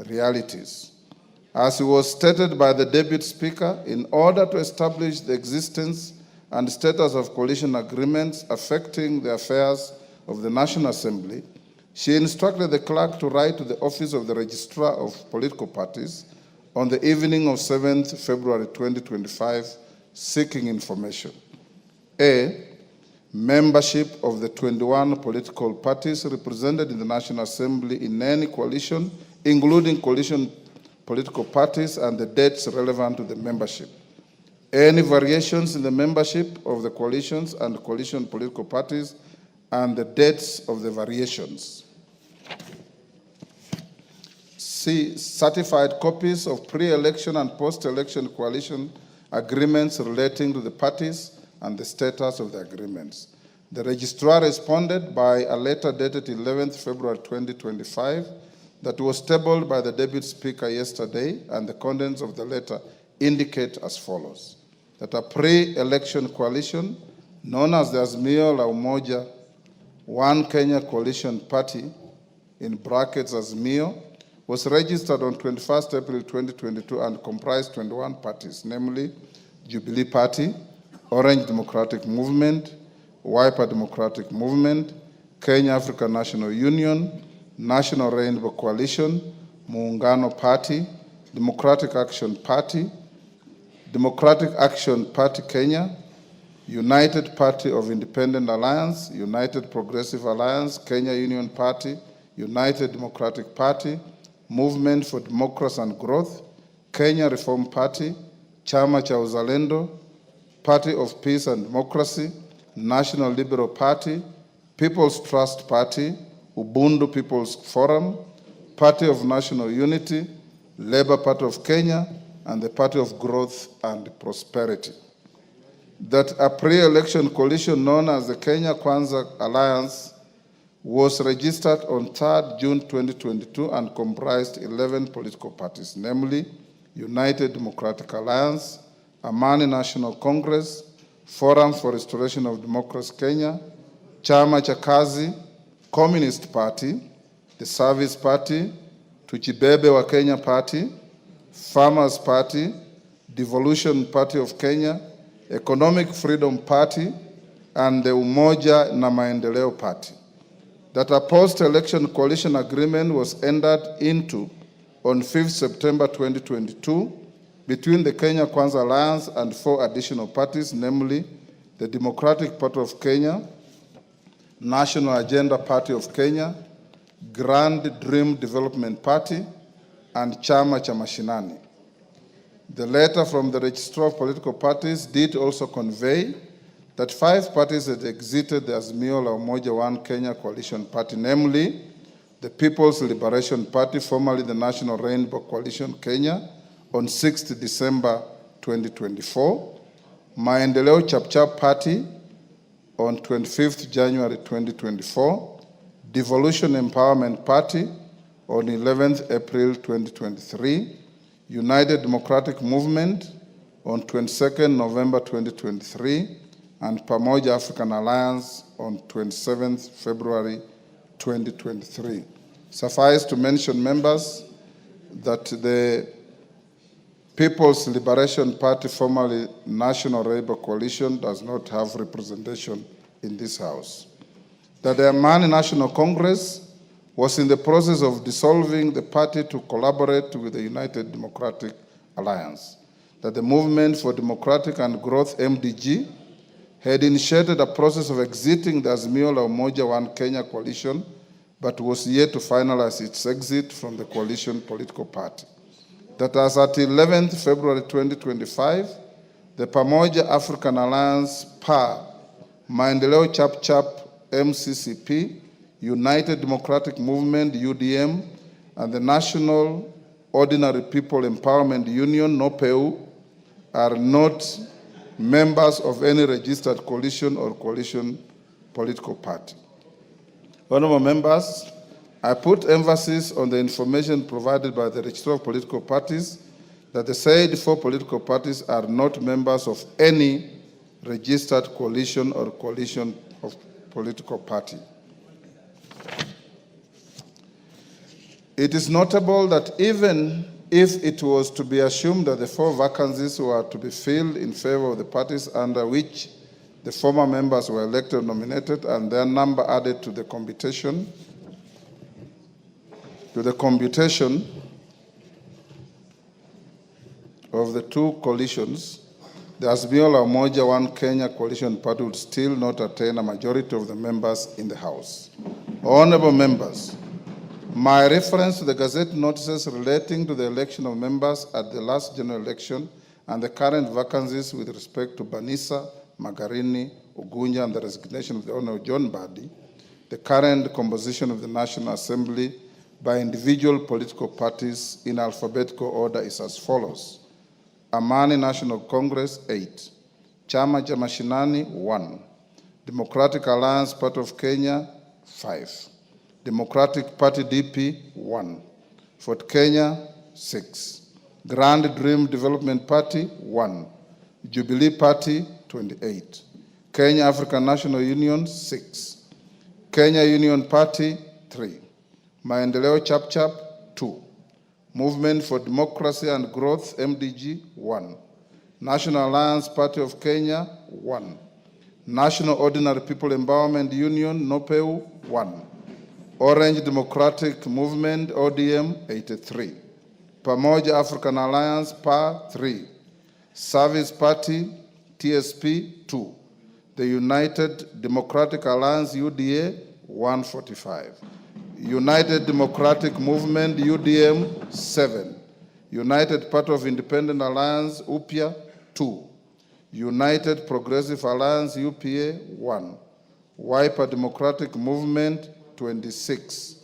realities. As it was stated by the Deputy Speaker, in order to establish the existence and status of coalition agreements affecting the affairs of the National Assembly, she instructed the clerk to write to the office of the Registrar of Political Parties on the evening of 7th February 2025, seeking information. A, membership of the 21 political parties represented in the National Assembly in any coalition, including coalition political parties, and the dates relevant to the membership. Any variations in the membership of the coalitions and coalition political parties, and the dates of the variations. C, certified copies of pre-election and post-election coalition agreements relating to the parties and the status of the agreements. The registrar responded by a letter dated 11th February 2025 that was tabled by the Deputy Speaker yesterday, and the contents of the letter indicate as follows: that a pre-election coalition known as the Azimio la Umoja One Kenya Coalition Party, in brackets Azimio, was registered on 21st April 2022 and comprised 21 parties, namely Jubilee Party, Orange Democratic Movement, Wiper Democratic Movement, Kenya African National Union, National Rainbow Coalition, Muungano Party, Democratic Action Party, Democratic Action Party Kenya, United Party of Independent Alliance, United Progressive Alliance, Kenya Union Party, United Democratic Party, Movement for Democracy and Growth, Kenya Reform Party, Chama cha Uzalendo, Party of Peace and Democracy, National Liberal Party, People's Trust Party, Ubuntu People's Forum, Party of National Unity, Labour Party of Kenya, and the Party of Growth and Prosperity. That a pre-election coalition known as the Kenya Kwanza Alliance was registered on 3rd June 2022 and comprised 11 political parties, namely United Democratic Alliance, Amani National Congress, Forum for Restoration of Democracy Kenya, Chama cha Kazi, Communist Party, the Service Party, Tuchibebe wa Kenya Party, Farmers Party, Devolution Party of Kenya, Economic Freedom Party, and the Umoja na Maendeleo Party. That a post-election coalition agreement was entered into on 5th September 2022 between the Kenya Kwanza Alliance and 4 additional parties, namely the Democratic Party of Kenya, National Agenda Party of Kenya, Grand Dream Development Party, and Chama cha Mashinani. The letter from the Registrar of Political Parties did also convey that 5 parties had exited the Azimio la Umoja One Kenya Coalition Party, namely the People's Liberation Party, formerly the National Rainbow Coalition Kenya, on 6th December 2024, Maendeleo Chapchap Party on 25th January 2024, Devolution Empowerment Party on 11th April 2023, United Democratic Movement on 22nd November 2023, and Pamoja African Alliance on 27th February 2023. Suffice to mention, members, that the People's Liberation Party, formerly National Labour Coalition, does not have representation in this House. That the Amani National Congress was in the process of dissolving the party to collaborate with the United Democratic Alliance. That the Movement for Democratic and Growth, MDG, had initiated a process of exiting the Azimio la Umoja One Kenya coalition, but was yet to finalize its exit from the coalition political party. That as at 11th February 2025, the Pamoja African Alliance, PA, Maendeleo Chapchap, MCCP, United Democratic Movement, UDM, and the National Ordinary People Empowerment Union, NOPEU, are not members of any registered coalition or coalition political party. Honorable members, I put emphasis on the information provided by the Registrar of Political Parties that the said 4 political parties are not members of any registered coalition or coalition of political party. It is notable that even if it was to be assumed that the 4 vacancies were to be filled in favor of the parties under which the former members were elected or nominated and their number added to the computation of the 2 coalitions, the Azimio la Umoja One Kenya Coalition Party would still not attain a majority of the members in the House. Honorable members, my reference to the Gazette notices relating to the election of members at the last general election and the current vacancies with respect to Banisa, Magarini, Ugunja, and the resignation of the Honorable John Badi, the current composition of the National Assembly by individual political parties in alphabetical order is as follows. Amani National Congress, 8. Chama cha Mashinani, 1. Democratic Alliance Party of Kenya, 5. Democratic Party DP, 1. Fort Kenya, 6. Grand Dream Development Party, 1. Jubilee Party, 28. Kenya African National Union, 6. Kenya Union Party, 3. Maendeleo Chapchap, 2. Movement for Democracy and Growth, MDG, 1. National Alliance Party of Kenya, 1. National Ordinary People Empowerment Union, NOPEU, 1. Orange Democratic Movement, ODM, 83. Pamoja African Alliance, PA, 3. Service Party, TSP, 2. The United Democratic Alliance, UDA, 145. United Democratic Movement, UDM, 7. United Party of Independent Alliance, UPIA, 2. United Progressive Alliance, UPA, 1. Wiper Democratic Movement, 26.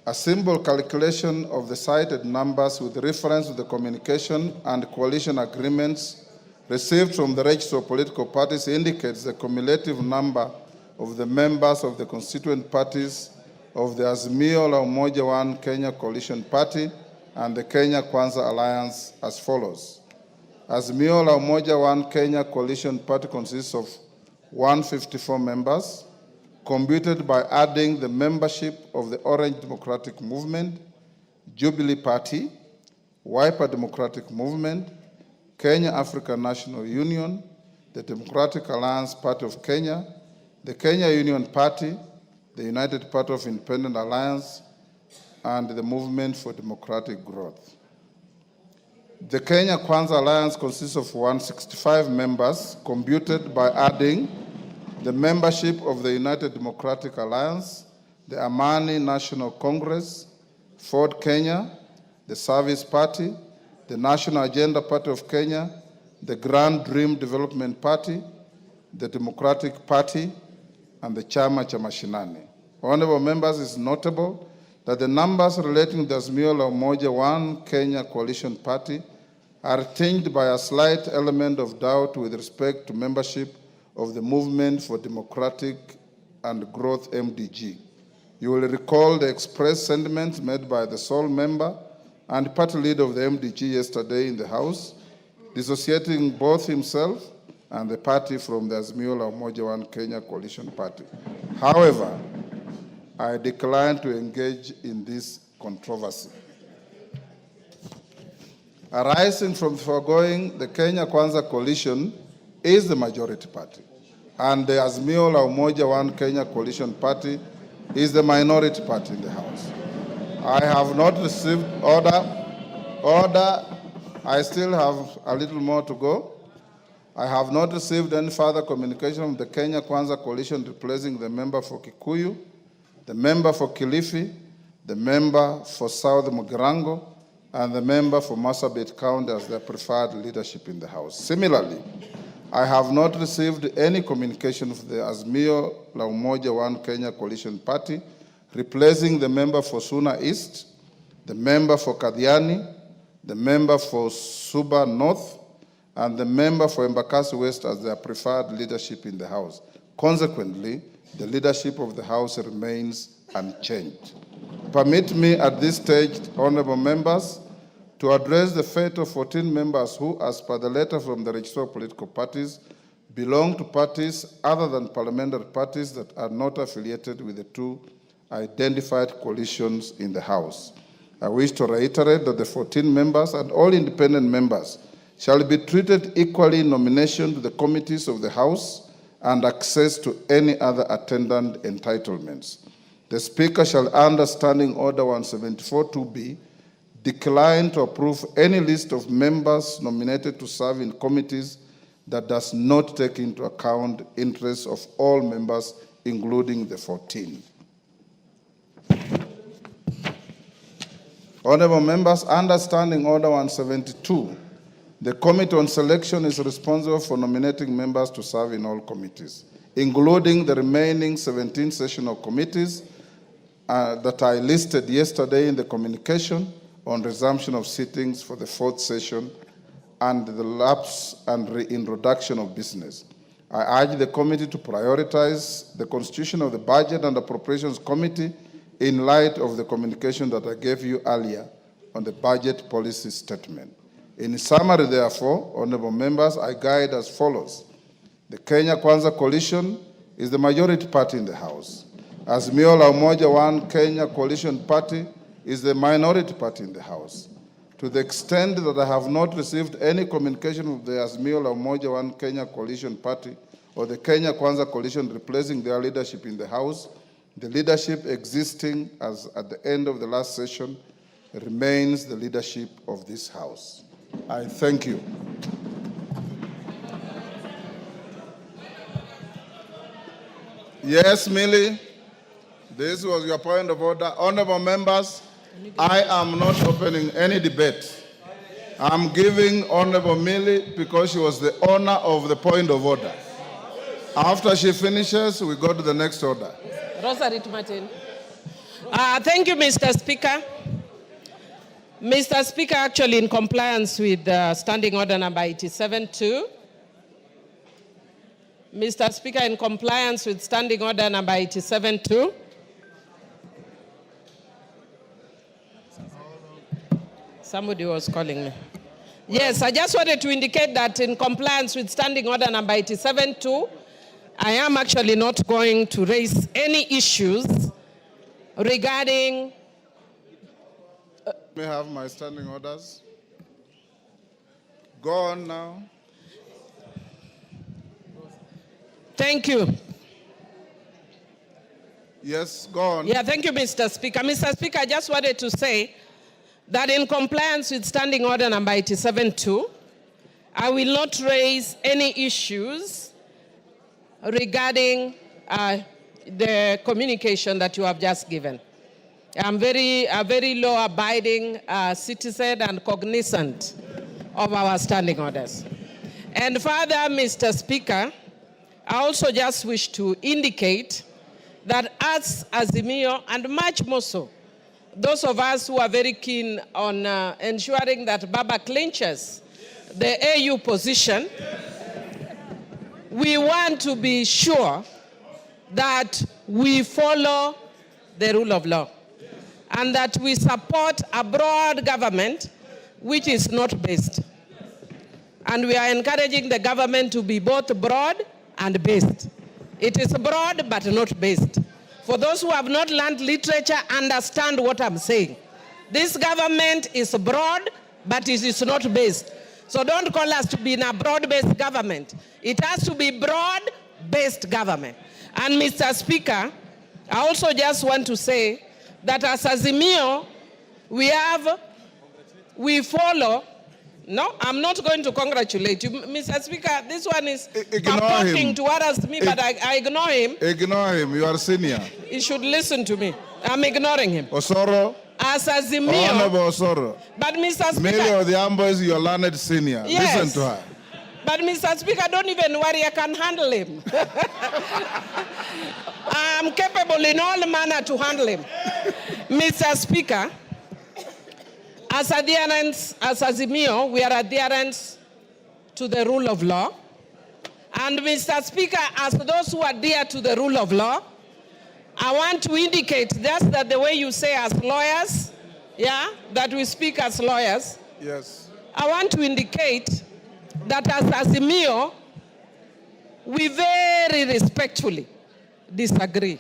A simple calculation of the cited numbers with reference to the communication and coalition agreements received from the register of political parties indicates the cumulative number of the members of the constituent parties of the Azimio la Umoja One Kenya Coalition Party and the Kenya Kwanza Alliance as follows. Azimio la Umoja One Kenya Coalition Party consists of 154 members, computed by adding the membership of the Orange Democratic Movement, Jubilee Party, Wiper Democratic Movement, Kenya African National Union, the Democratic Alliance Party of Kenya, the Kenya Union Party, the United Party of Independent Alliance, and the Movement for Democratic Growth. The Kenya Kwanza Alliance consists of 165 members, computed by adding the membership of the United Democratic Alliance, the Amani National Congress, Ford Kenya, the Service Party, the National Agenda Party of Kenya, the Grand Dream Development Party, the Democratic Party, and the Chama cha Mashinani. Honorable members, it's notable that the numbers relating to the Azimio la Umoja One Kenya Coalition Party are tinged by a slight element of doubt with respect to membership of the Movement for Democratic and Growth MDG. You will recall the expressed sentiments made by the sole member and party leader of the MDG yesterday in the House, dissociating both himself and the party from the Azimio la Umoja One Kenya Coalition Party. However, I decline to engage in this controversy. Arising from the foregoing, the Kenya Kwanza Coalition is the majority party, and the Azimio la Umoja One Kenya Coalition Party is the minority party in the House. I have not received order. I still have a little more to go. I have not received any further communication from the Kenya Kwanza Coalition replacing the member for Kikuyu, the member for Kilifi, the member for South Mugirango, and the member for Marsabit County as their preferred leadership in the House. Similarly, I have not received any communication from the Azimio la Umoja One Kenya Coalition Party replacing the member for Suna East, the member for Kadiani, the member for Suba North, and the member for Embakasi West as their preferred leadership in the House. Consequently, the leadership of the House remains unchanged. Permit me at this stage, honorable members, to address the fate of 14 members who, as per the letter from the Registrar of Political Parties, belong to parties other than parliamentary parties that are not affiliated with the two identified coalitions in the House. I wish to reiterate that the 14 members and all independent members shall be treated equally in nomination to the committees of the House and access to any other attendant entitlements. The Speaker shall, under Standing Order 174-2B, decline to approve any list of members nominated to serve in committees that does not take into account interests of all members, including the 14. Honorable members, under Standing Order 172, the Committee on Selection is responsible for nominating members to serve in all committees, including the remaining 17 sessional committees that I listed yesterday in the communication on resumption of sittings for the fourth session and the lapse and reintroduction of business. I urge the committee to prioritize the constitution of the Budget and Appropriations Committee in light of the communication that I gave you earlier on the budget policy statement. In summary, therefore, honorable members, I guide as follows. The Kenya Kwanza Coalition is the majority party in the House. Azimio la Umoja One Kenya Coalition Party is the minority party in the House. To the extent that I have not received any communication of the Azimio la Umoja One Kenya Coalition Party or the Kenya Kwanza Coalition replacing their leadership in the House, the leadership existing as at the end of the last session remains the leadership of this House. I thank you. Yes, Millie, this was your point of order. Honorable members, I am not opening any debate. I'm giving Honorable Millie because she was the owner of the point of order. After she finishes, we go to the next order. Rosary Martin. Thank you, Mr. Speaker. Mr. Speaker, actually in compliance with Standing Order number 87-2, Mr. Speaker, in compliance with Standing Order number 87-2, Somebody was calling me. Yes, I just wanted to indicate that in compliance with Standing Order number 87-2, I am actually not going to raise any issues regarding... May I have my standing orders? Go on now. Thank you. Yes, go on. Yeah, thank you, Mr. Speaker. Mr. Speaker, I just wanted to say that in compliance with Standing Order number 87-2, I will not raise any issues regarding the communication that you have just given. I'm a very law-abiding citizen and cognizant of our standing orders. And further, Mr. Speaker, I also just wish to indicate that as Azimio, and much more so, those of us who are very keen on ensuring that Baba clinches the AU position, we want to be sure that we follow the rule of law and that we support a broad government which is not based. And we are encouraging the government to be both broad and based. It is broad but not based. For those who have not learned literature, understand what I'm saying. This government is broad, but it is not based. So don't call us to be in a broad-based government. It has to be broad-based government. And Mr. Speaker, I also just want to say that as Azimio, we follow. No, I'm not going to congratulate you. Mr. Speaker, this one is talking towards me, but I ignore him. Ignore him, you are senior. He should listen to me. I'm ignoring him. Osoro. As Azimio. Honorable Osoro. But Mr. Speaker. Millie Odhiambo is your learned senior. Yes. Listen to her. But Mr. Speaker, don't even worry, I can handle him. I'm capable in all manner to handle him. Mr. Speaker, as adherents, as Azimio, we are adherents to the rule of law. And Mr. Speaker, as those who adhere to the rule of law, I want to indicate just that the way you say as lawyers, yeah, that we speak as lawyers. Yes. I want to indicate that as Azimio, we very respectfully disagree.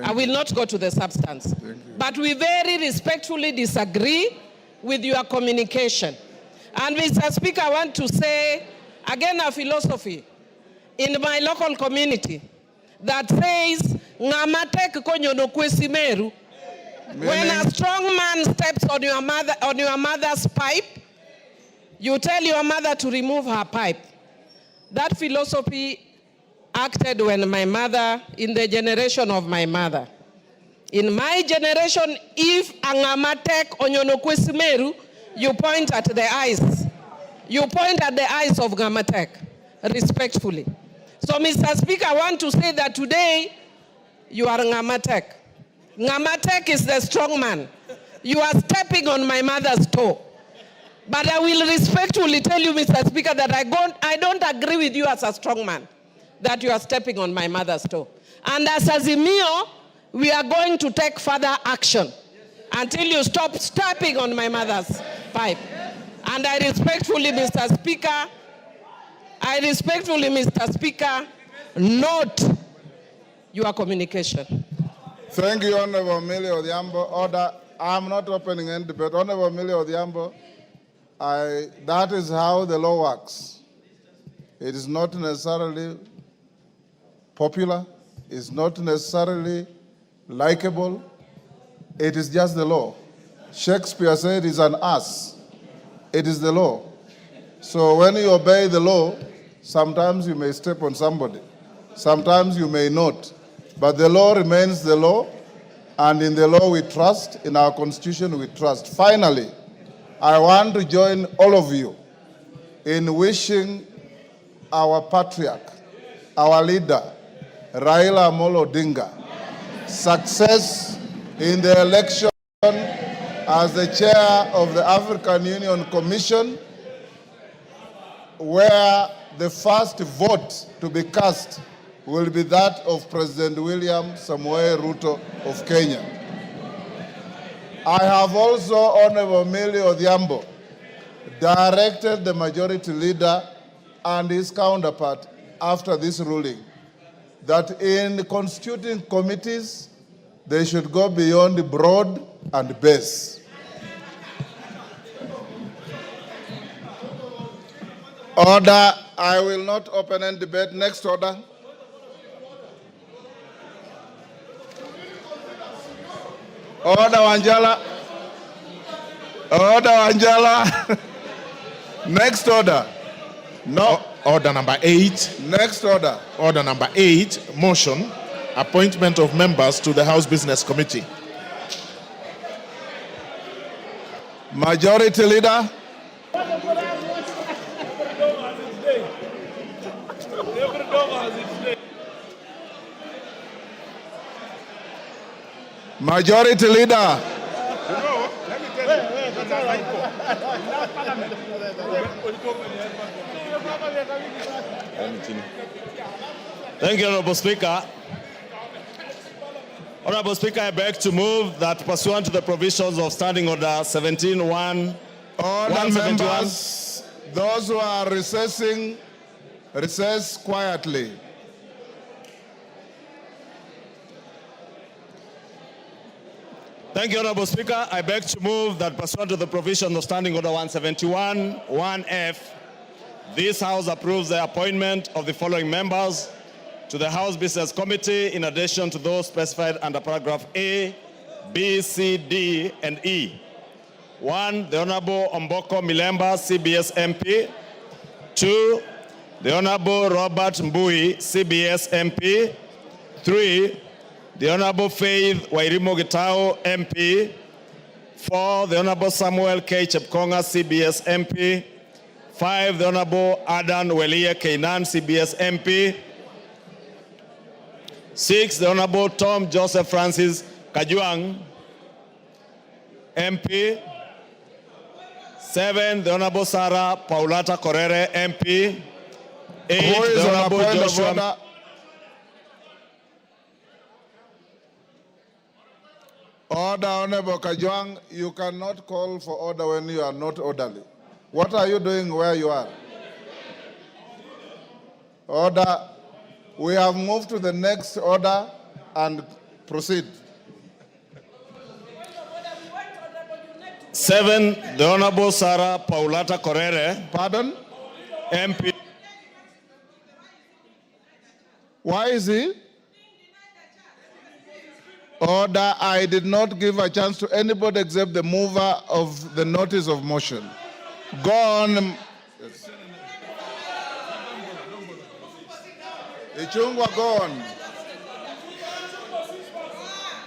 I will not go to the substance. But we very respectfully disagree with your communication. And Mr. Speaker, I want to say, again, a philosophy in my local community that says, Ngamatek konyono kwesimeru. When a strong man steps on your mother's pipe, you tell your mother to remove her pipe. That philosophy acted when my mother, in the generation of my mother. In my generation, if angamatek onyonokwesimeru, you point at the eyes. You point at the eyes of Ngamatek, respectfully. So, Mr. Speaker, I want to say that today, you are Ngamatek. Ngamatek is the strong man. You are stepping on my mother's toe. But I will respectfully tell you, Mr. Speaker, that I don't agree with you as a strong man, that you are stepping on my mother's toe. And as Azimio, we are going to take further action until you stop stepping on my mother's pipe. And I respectfully, Mr. Speaker, note your communication. Thank you, Honorable Millie Odhiambo. Order. I'm not opening any debate. Honorable Millie Odhiambo, that is how the law works. It is not necessarily popular. It's not necessarily likable. It is just the law. Shakespeare said it's an ass. It is the law. So when you obey the law, sometimes you may step on somebody. Sometimes you may not. But the law remains the law, and in the law we trust, in our constitution we trust. Finally, I want to join all of you in wishing our patriarch, our leader, Raila Amolo Odinga, success in the election as the chair of the African Union Commission, where the first vote to be cast will be that of President William Samoei Ruto of Kenya. I have also, Honorable Millie Odhiambo, directed the majority leader and his counterpart after this ruling that in constituting committees, they should go beyond broad and base. Order. I will not open any debate. Next order. Order, Wanjala. Order, Wanjala. Next order. No. Order number 8. Next order. Order number 8, motion, appointment of members to the House Business Committee. Majority Leader. Majority Leader. Thank you, Honorable Speaker. Honorable Speaker, I beg to move that pursuant to the provisions of Standing Order 17-1, Order, members. Those who are recessing, recess quietly. Thank you, Honorable Speaker. I beg to move that pursuant to the provisions of Standing Order 171, 1F, this House approves the appointment of the following members to the House Business Committee in addition to those specified under paragraph A, B, C, D, and E. 1, the Honorable Omboko Milemba, CBS MP. 2, the Honorable Robert Mbui, CBS MP. 3, the Honorable Faith Wairimo Gitao, MP. 4, the Honorable Samuel K. Chepkonga, CBS MP. 5, the Honorable Adan Welie Keinan, CBS MP. 6, the Honorable Tom Joseph Francis Kajuang, MP. 7, the Honorable Sarah Paulata Korere, MP. 8, Who is the on a Honorable point of Joshua. order? Order, Honorable Kajwang. You cannot call for order when you are not orderly. What are you doing where you are? Order. We have moved to the next order and proceed. 7, the Honorable Sarah Paulata Korere, Pardon? MP. Why is he? Order. I did not give a chance to anybody except the mover of the notice of motion. Go on. Yes. Ichungwa, go on.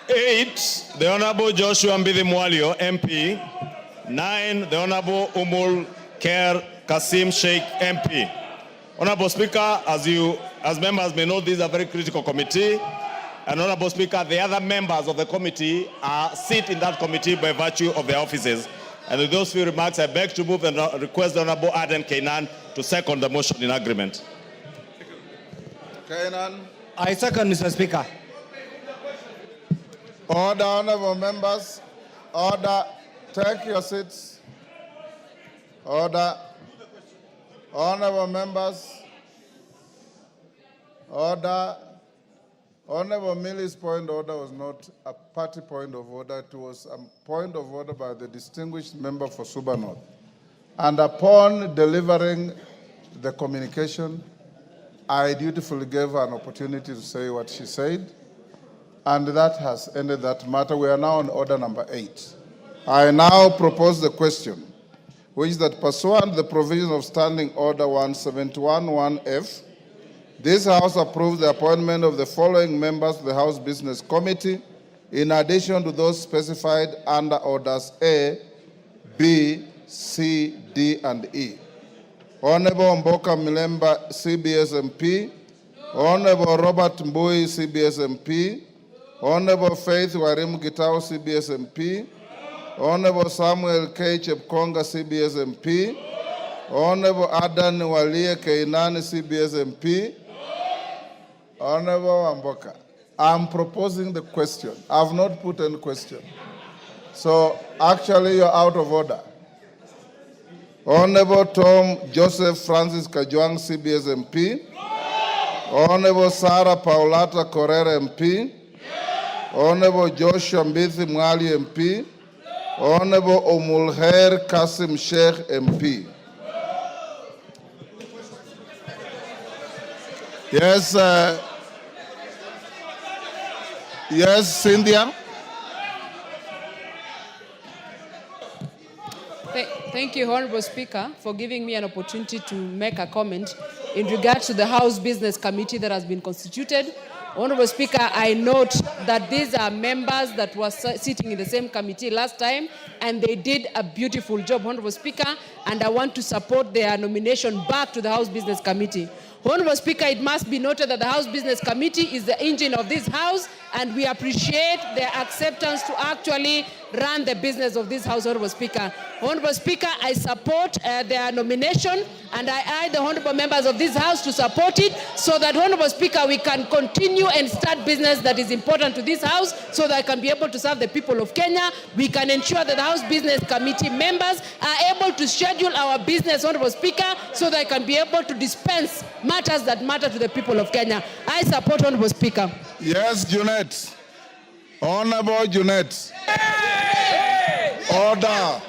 8, the Honorable Joshua Mbidi Mwalio, MP. 9, the Honorable Umul Ker Kasim Sheikh, MP. Honorable Speaker, as members may know, this is a very critical committee. And Honorable Speaker, the other members of the committee sit in that committee by virtue of their offices. And with those few remarks, I beg to move and request the Honorable Aden Keinan to second the motion in agreement. Kainan. I second, Mr. Speaker. Order, honorable members. Order. Take your seats. Order. Honorable members. Order. Honorable Millie's point of order was not a party point of order. It was a point of order by the distinguished member for Suba North. And upon delivering the communication, I dutifully gave her an opportunity to say what she said, and that has ended that matter. We are now on order number 8. I now propose the question, which is that pursuant to the provisions of Standing Order 171-1F, this House approves the appointment of the following members to the House Business Committee, in addition to those specified under Orders A, B, C, D, and E. Honorable Mboka Milemba, CBS MP. Honorable Robert Mbui, CBS MP. Honorable Faith Wairimu Gitao, CBS MP. Honorable Samuel K. Chepkonga, CBS MP. Honorable Adan Welie Keinan, CBS MP. Honorable Mboka, I'm proposing the question. I have not put any question. So actually you're out of order. Honorable Tom Joseph Francis Kajwang, CBS MP. Honorable Sarah Paulata Correra MP. Honorable Joshua Mbithi Mwali MP. Honorable Omulher Kasim Sheikh MP. Yes, yes, Cynthia. Thank you, Honorable Speaker, for giving me an opportunity to make a comment in regard to the House Business Committee that has been constituted. Honorable Speaker, I note that these are members that were sitting in the same committee last time, and they did a beautiful job, Honorable Speaker, and I want to support their nomination back to the House Business Committee. Honorable Speaker, it must be noted that the House Business Committee is the engine of this House, and we appreciate their acceptance to actually run the business of this House, Honorable Speaker. Honorable Speaker, I support their nomination, and I urge the honorable members of this House to support it, so that, Honorable Speaker, we can continue and start business that is important to this House, so that I can be able to serve the people of Kenya. We can ensure that the House Business Committee members are able to schedule our business, Honorable Speaker, so that I can be able to dispense matters that matter to the people of Kenya. I support, Honorable Speaker. Yes, Junet. Honorable Junet. Order.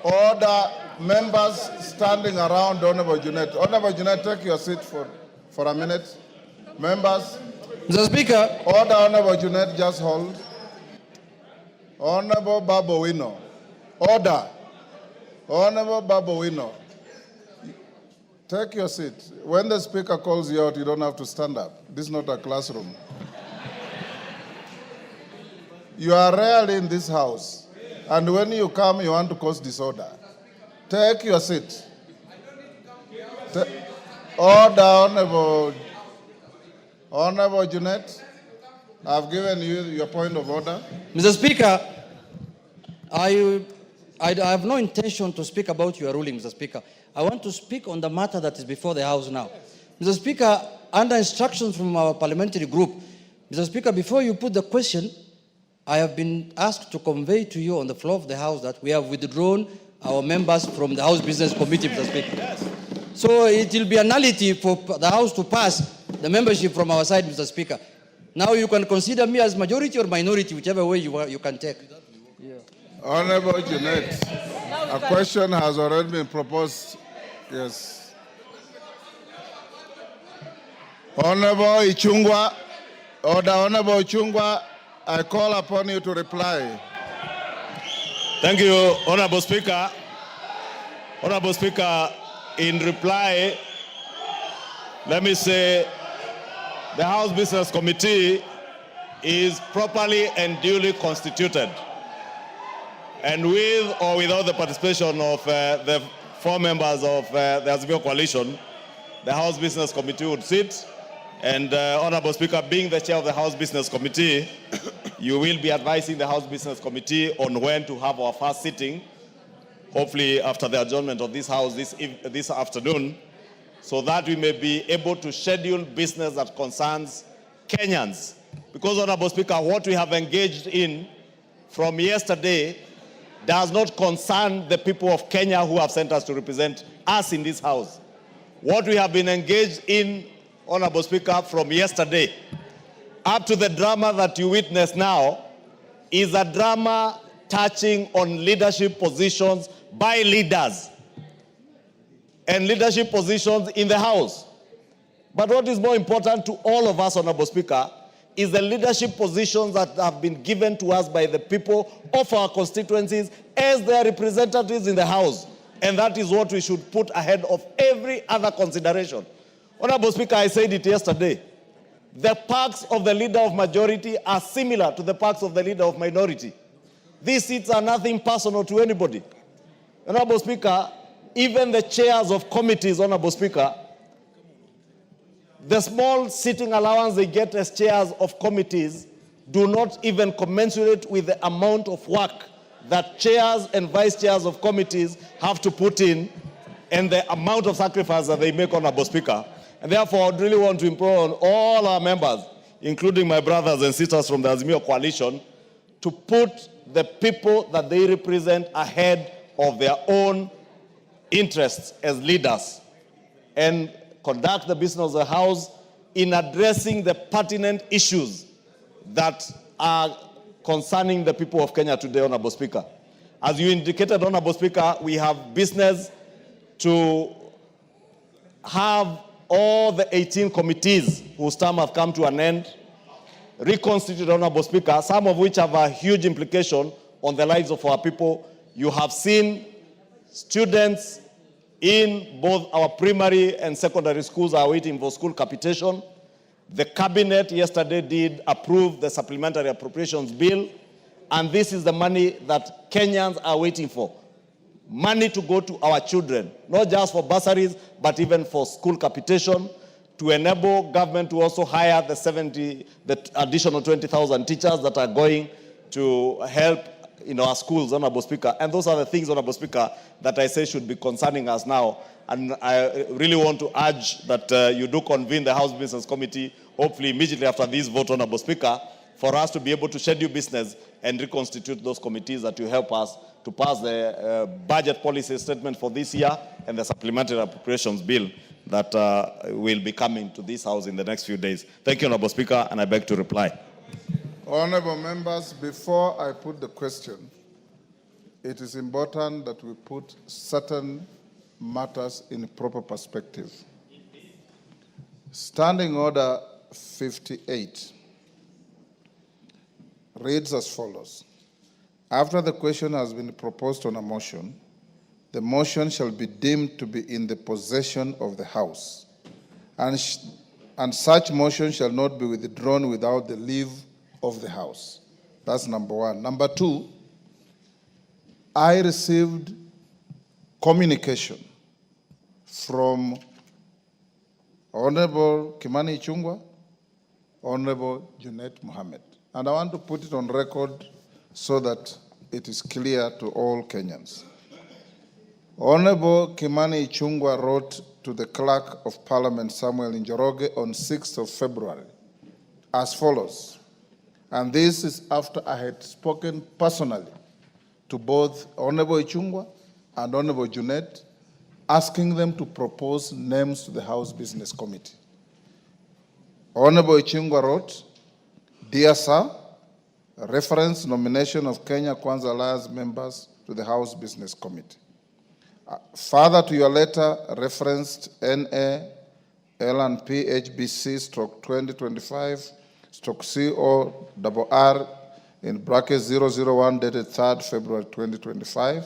Order. Members standing around Honorable Junet. Honorable Junet, take your seat for a minute. Members. Mr. Speaker. Order, Honorable Junet, just hold. Honorable Babowino. Order. Honorable Babowino. Take your seat. When the Speaker calls you out, you don't have to stand up. This is not a classroom. You are rarely in this House, and when you come, you want to cause disorder. Take your seat. Order, Honorable Junet. I've given you your point of order. Mr. Speaker, I have no intention to speak about your ruling, Mr. Speaker. I want to speak on the matter that is before the House now. Mr. Speaker, under instructions from our parliamentary group, Mr. Speaker, before you put the question, I have been asked to convey to you on the floor of the House that we have withdrawn our members from the House Business Committee, Mr. Speaker. Yes. So it will be a nullity for the House to pass the membership from our side, Mr. Speaker. Now you can consider me as majority or minority, whichever way you can take. Yeah. Honorable Junet, a question has already been proposed. Yes. Honorable Ichungwa, Order, Honorable Ichungwa, I call upon you to reply. Thank you, Honorable Speaker. Honorable Speaker, in reply, let me say the House Business Committee is properly and duly constituted. And with or without the participation of the 4 members of the Azimio coalition, the House Business Committee would sit. And Honorable Speaker, being the chair of the House Business Committee, you will be advising the House Business Committee on when to have our first sitting, hopefully after the adjournment of this House this afternoon, so that we may be able to schedule business that concerns Kenyans. Because, Honorable Speaker, what we have engaged in from yesterday does not concern the people of Kenya who have sent us to represent us in this House. What we have been engaged in, Honorable Speaker, from yesterday up to the drama that you witness now is a drama touching on leadership positions by leaders and leadership positions in the House. But what is more important to all of us, Honorable Speaker, is the leadership positions that have been given to us by the people of our constituencies as their representatives in the House. And that is what we should put ahead of every other consideration. Honorable Speaker, I said it yesterday. The perks of the leader of majority are similar to the perks of the leader of minority. These seats are nothing personal to anybody. Honorable Speaker, even the chairs of committees, Honorable Speaker, the small sitting allowance they get as chairs of committees do not even commensurate with the amount of work that chairs and vice chairs of committees have to put in and the amount of sacrifice that they make, Honorable Speaker. And therefore, I really want to implore on all our members, including my brothers and sisters from the Azimio coalition, to put the people that they represent ahead of their own interests as leaders and conduct the business of the House in addressing the pertinent issues that are concerning the people of Kenya today, Honorable Speaker. As you indicated, Honorable Speaker, we have business to have all the 18 committees whose term have come to an end reconstituted, Honorable Speaker, some of which have a huge implication on the lives of our people. You have seen students in both our primary and secondary schools are waiting for school capitation. The cabinet yesterday did approve the supplementary appropriations bill, and this is the money that Kenyans are waiting for. Money to go to our children, not just for bursaries, but even for school capitation, to enable government to also hire the additional 20,000 teachers that are going to help in our schools, Honorable Speaker. And those are the things, Honorable Speaker, that I say should be concerning us now. And I really want to urge that you do convene the House Business Committee, hopefully immediately after this vote, Honorable Speaker, for us to be able to schedule business and reconstitute those committees that will help us to pass the budget policy statement for this year and the supplementary appropriations bill that will be coming to this House in the next few days. Thank you, Honorable Speaker, and I beg to reply. Honorable members, before I put the question, it is important that we put certain matters in proper perspective. Standing Order 58 reads as follows. After the question has been proposed on a motion, the motion shall be deemed to be in the possession of the House, and such motion shall not be withdrawn without the leave of the House. That's number one. Number two, I received communication from Honorable Kimani Ichung'wah, Honorable Junet Mohammed. And I want to put it on record so that it is clear to all Kenyans. Honorable Kimani Ichung'wah wrote to the Clerk of Parliament, Samuel Njoroge, on 6th of February as follows. And this is after I had spoken personally to both Honorable Ichung'wah and Honorable Junet, asking them to propose names to the House Business Committee. Honorable Ichung'wah wrote, Dear Sir, reference nomination of Kenya Kwanza Alliance members to the House Business Committee. Further to your letter referenced NA L&P HBC /2025 CORR in bracket 001 dated 3rd February 2025.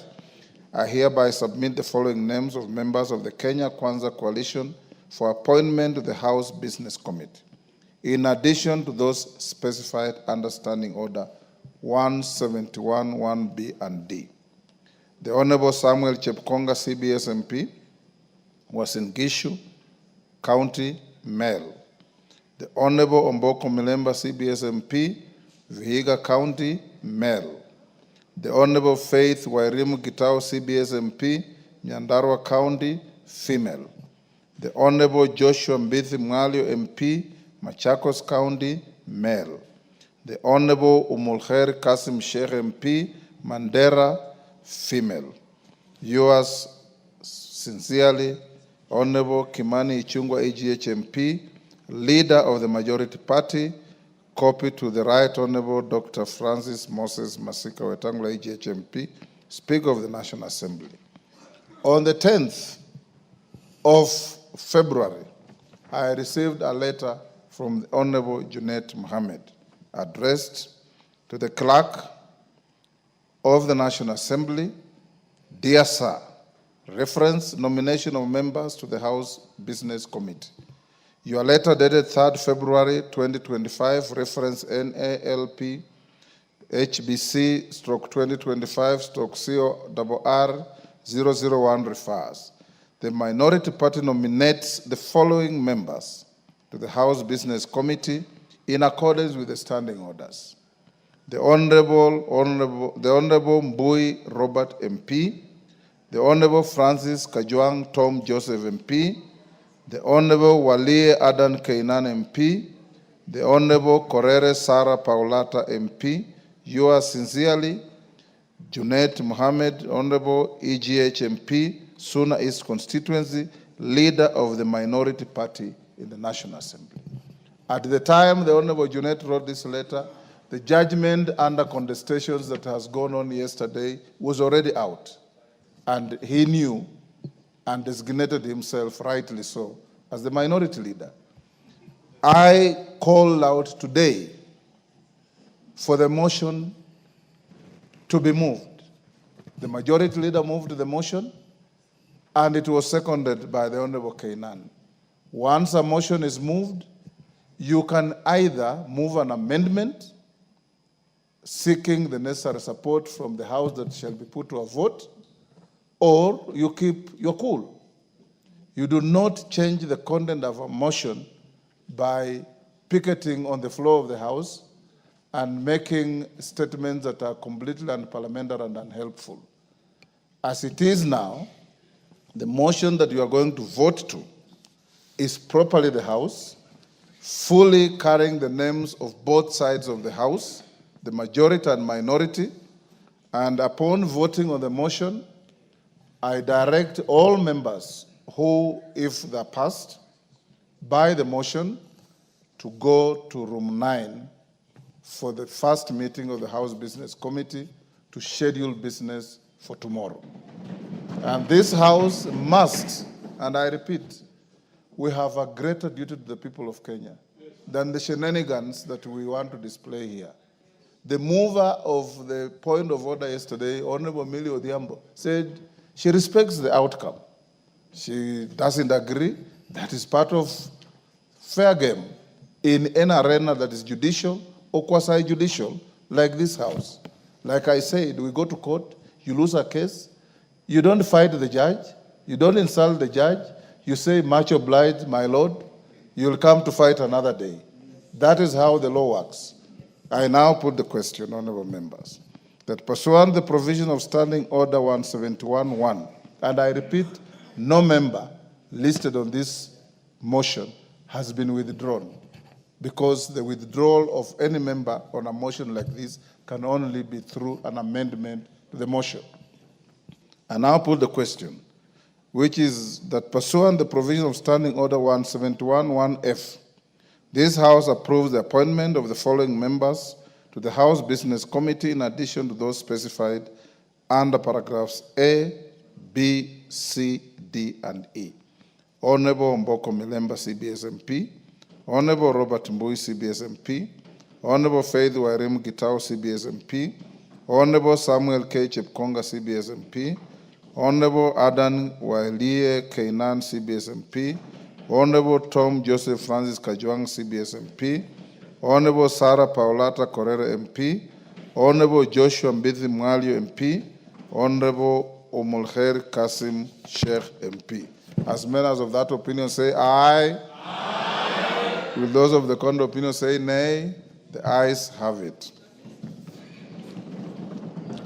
I hereby submit the following names of members of the Kenya Kwanza Coalition for appointment to the House Business Committee, in addition to those specified under Standing Order 171, 1B and D. The Honorable Samuel Chepkonga, CBS MP, was in Gishu County, Male. The Honorable Omboko Milemba, CBS MP, Vihiga County, Male. The Honorable Faith Wairimu Gitao, CBS MP, Nyandarua County, Female. The Honorable Joshua Mbithi Mwalio, MP, Machakos County, Male. The Honorable Umulkhair Kasim Sheikh, MP, Mandera, Female. Yours sincerely, Honorable Kimani Ichung'wah, AGH MP, Leader of the Majority Party, copy to the Right Honorable Dr. Francis Moses Masika Wetangula, AGH MP, Speaker of the National Assembly. On the 10th of February, I received a letter from the Honorable Junet Mohammed, addressed to the Clerk of the National Assembly. Dear Sir, reference nomination of members to the House Business Committee. Your letter dated 3rd February 2025, reference NALP HBC /2025 CORR 001 refers. The Minority Party nominates the following members to the House Business Committee in accordance with the standing orders. The Honorable Mbui Robert MP, the Honorable Francis Kajwang Tom Joseph MP, the Honorable Walie Adan Kainan MP, the Honorable Korere Sarah Paulata MP, yours sincerely, Junet Mohammed, Honorable EGH MP, Suna East Constituency, leader of the minority party in the National Assembly. At the time the Honorable Junet wrote this letter, the judgment under contestations that has gone on yesterday was already out. And he knew and designated himself, rightly so, as the minority leader. I call out today for the motion to be moved. The majority leader moved the motion, and it was seconded by the Honorable Kainan. Once a motion is moved, you can either move an amendment seeking the necessary support from the House that shall be put to a vote, or you keep your cool. You do not change the content of a motion by picketing on the floor of the House and making statements that are completely unparliamentary and unhelpful. As it is now, the motion that you are going to vote to is properly the House, fully carrying the names of both sides of the House, the majority and minority, and upon voting on the motion, I direct all members who, if they're passed by the motion, to go to room 9 for the first meeting of the House Business Committee to schedule business for tomorrow. And this House must, and I repeat, we have a greater duty to the people of Kenya than the shenanigans that we want to display here. The mover of the point of order yesterday, Honorable Millie Odhiambo, said she respects the outcome. She doesn't agree. That is part of fair game in an arena that is judicial or quasi-judicial, like this House. Like I said, we go to court, you lose a case, you don't fight the judge, you don't insult the judge, you say, much obliged, my lord, you'll come to fight another day. That is how the law works. I now put the question, honorable members, that pursuant the provision of Standing Order 171-1, and I repeat, no member listed on this motion has been withdrawn, because the withdrawal of any member on a motion like this can only be through an amendment to the motion. I now put the question, which is that pursuant the provision of Standing Order 171-1F, this House approves the appointment of the following members to the House Business Committee in addition to those specified under paragraphs A, B, C, D, and E. Honorable Mboko Milemba, CBS MP. Honorable Robert Mbui, CBS MP. Honorable Faith Wairimu Gitau, CBS MP. Honorable Samuel K. Chepkonga, CBS MP. Honorable Adan Wailie Kainan, CBS MP. Honorable Tom Joseph Francis Kajwang, CBS MP. Honorable Sarah Paulata Correra MP. Honorable Joshua Mbithi Mwalio MP. Honorable Omolher Kasim Sheikh MP. As members of that opinion say aye. Aye. Will those of the contrary opinion say nay? The ayes have it.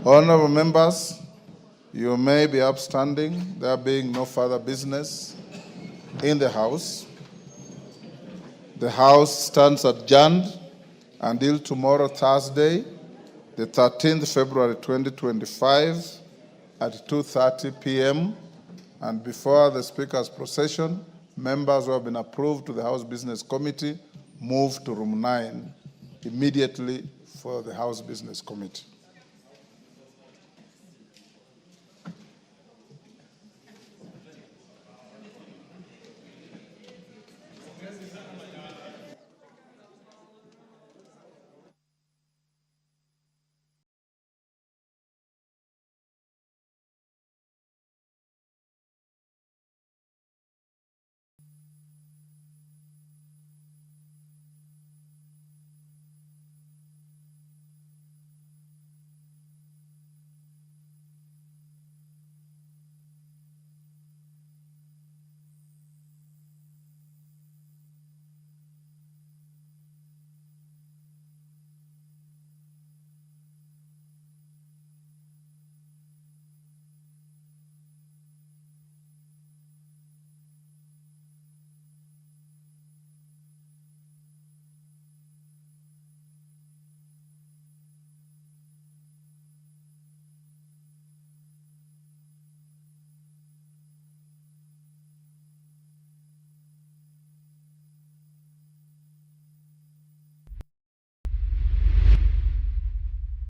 Honorable members, you may be upstanding, there being no further business in the House. The House stands adjourned until tomorrow, Thursday, the 13th February 2025 at 2:30 p.m. And before the Speaker's procession, members who have been approved to the House Business Committee move to room 9 immediately for the House Business Committee.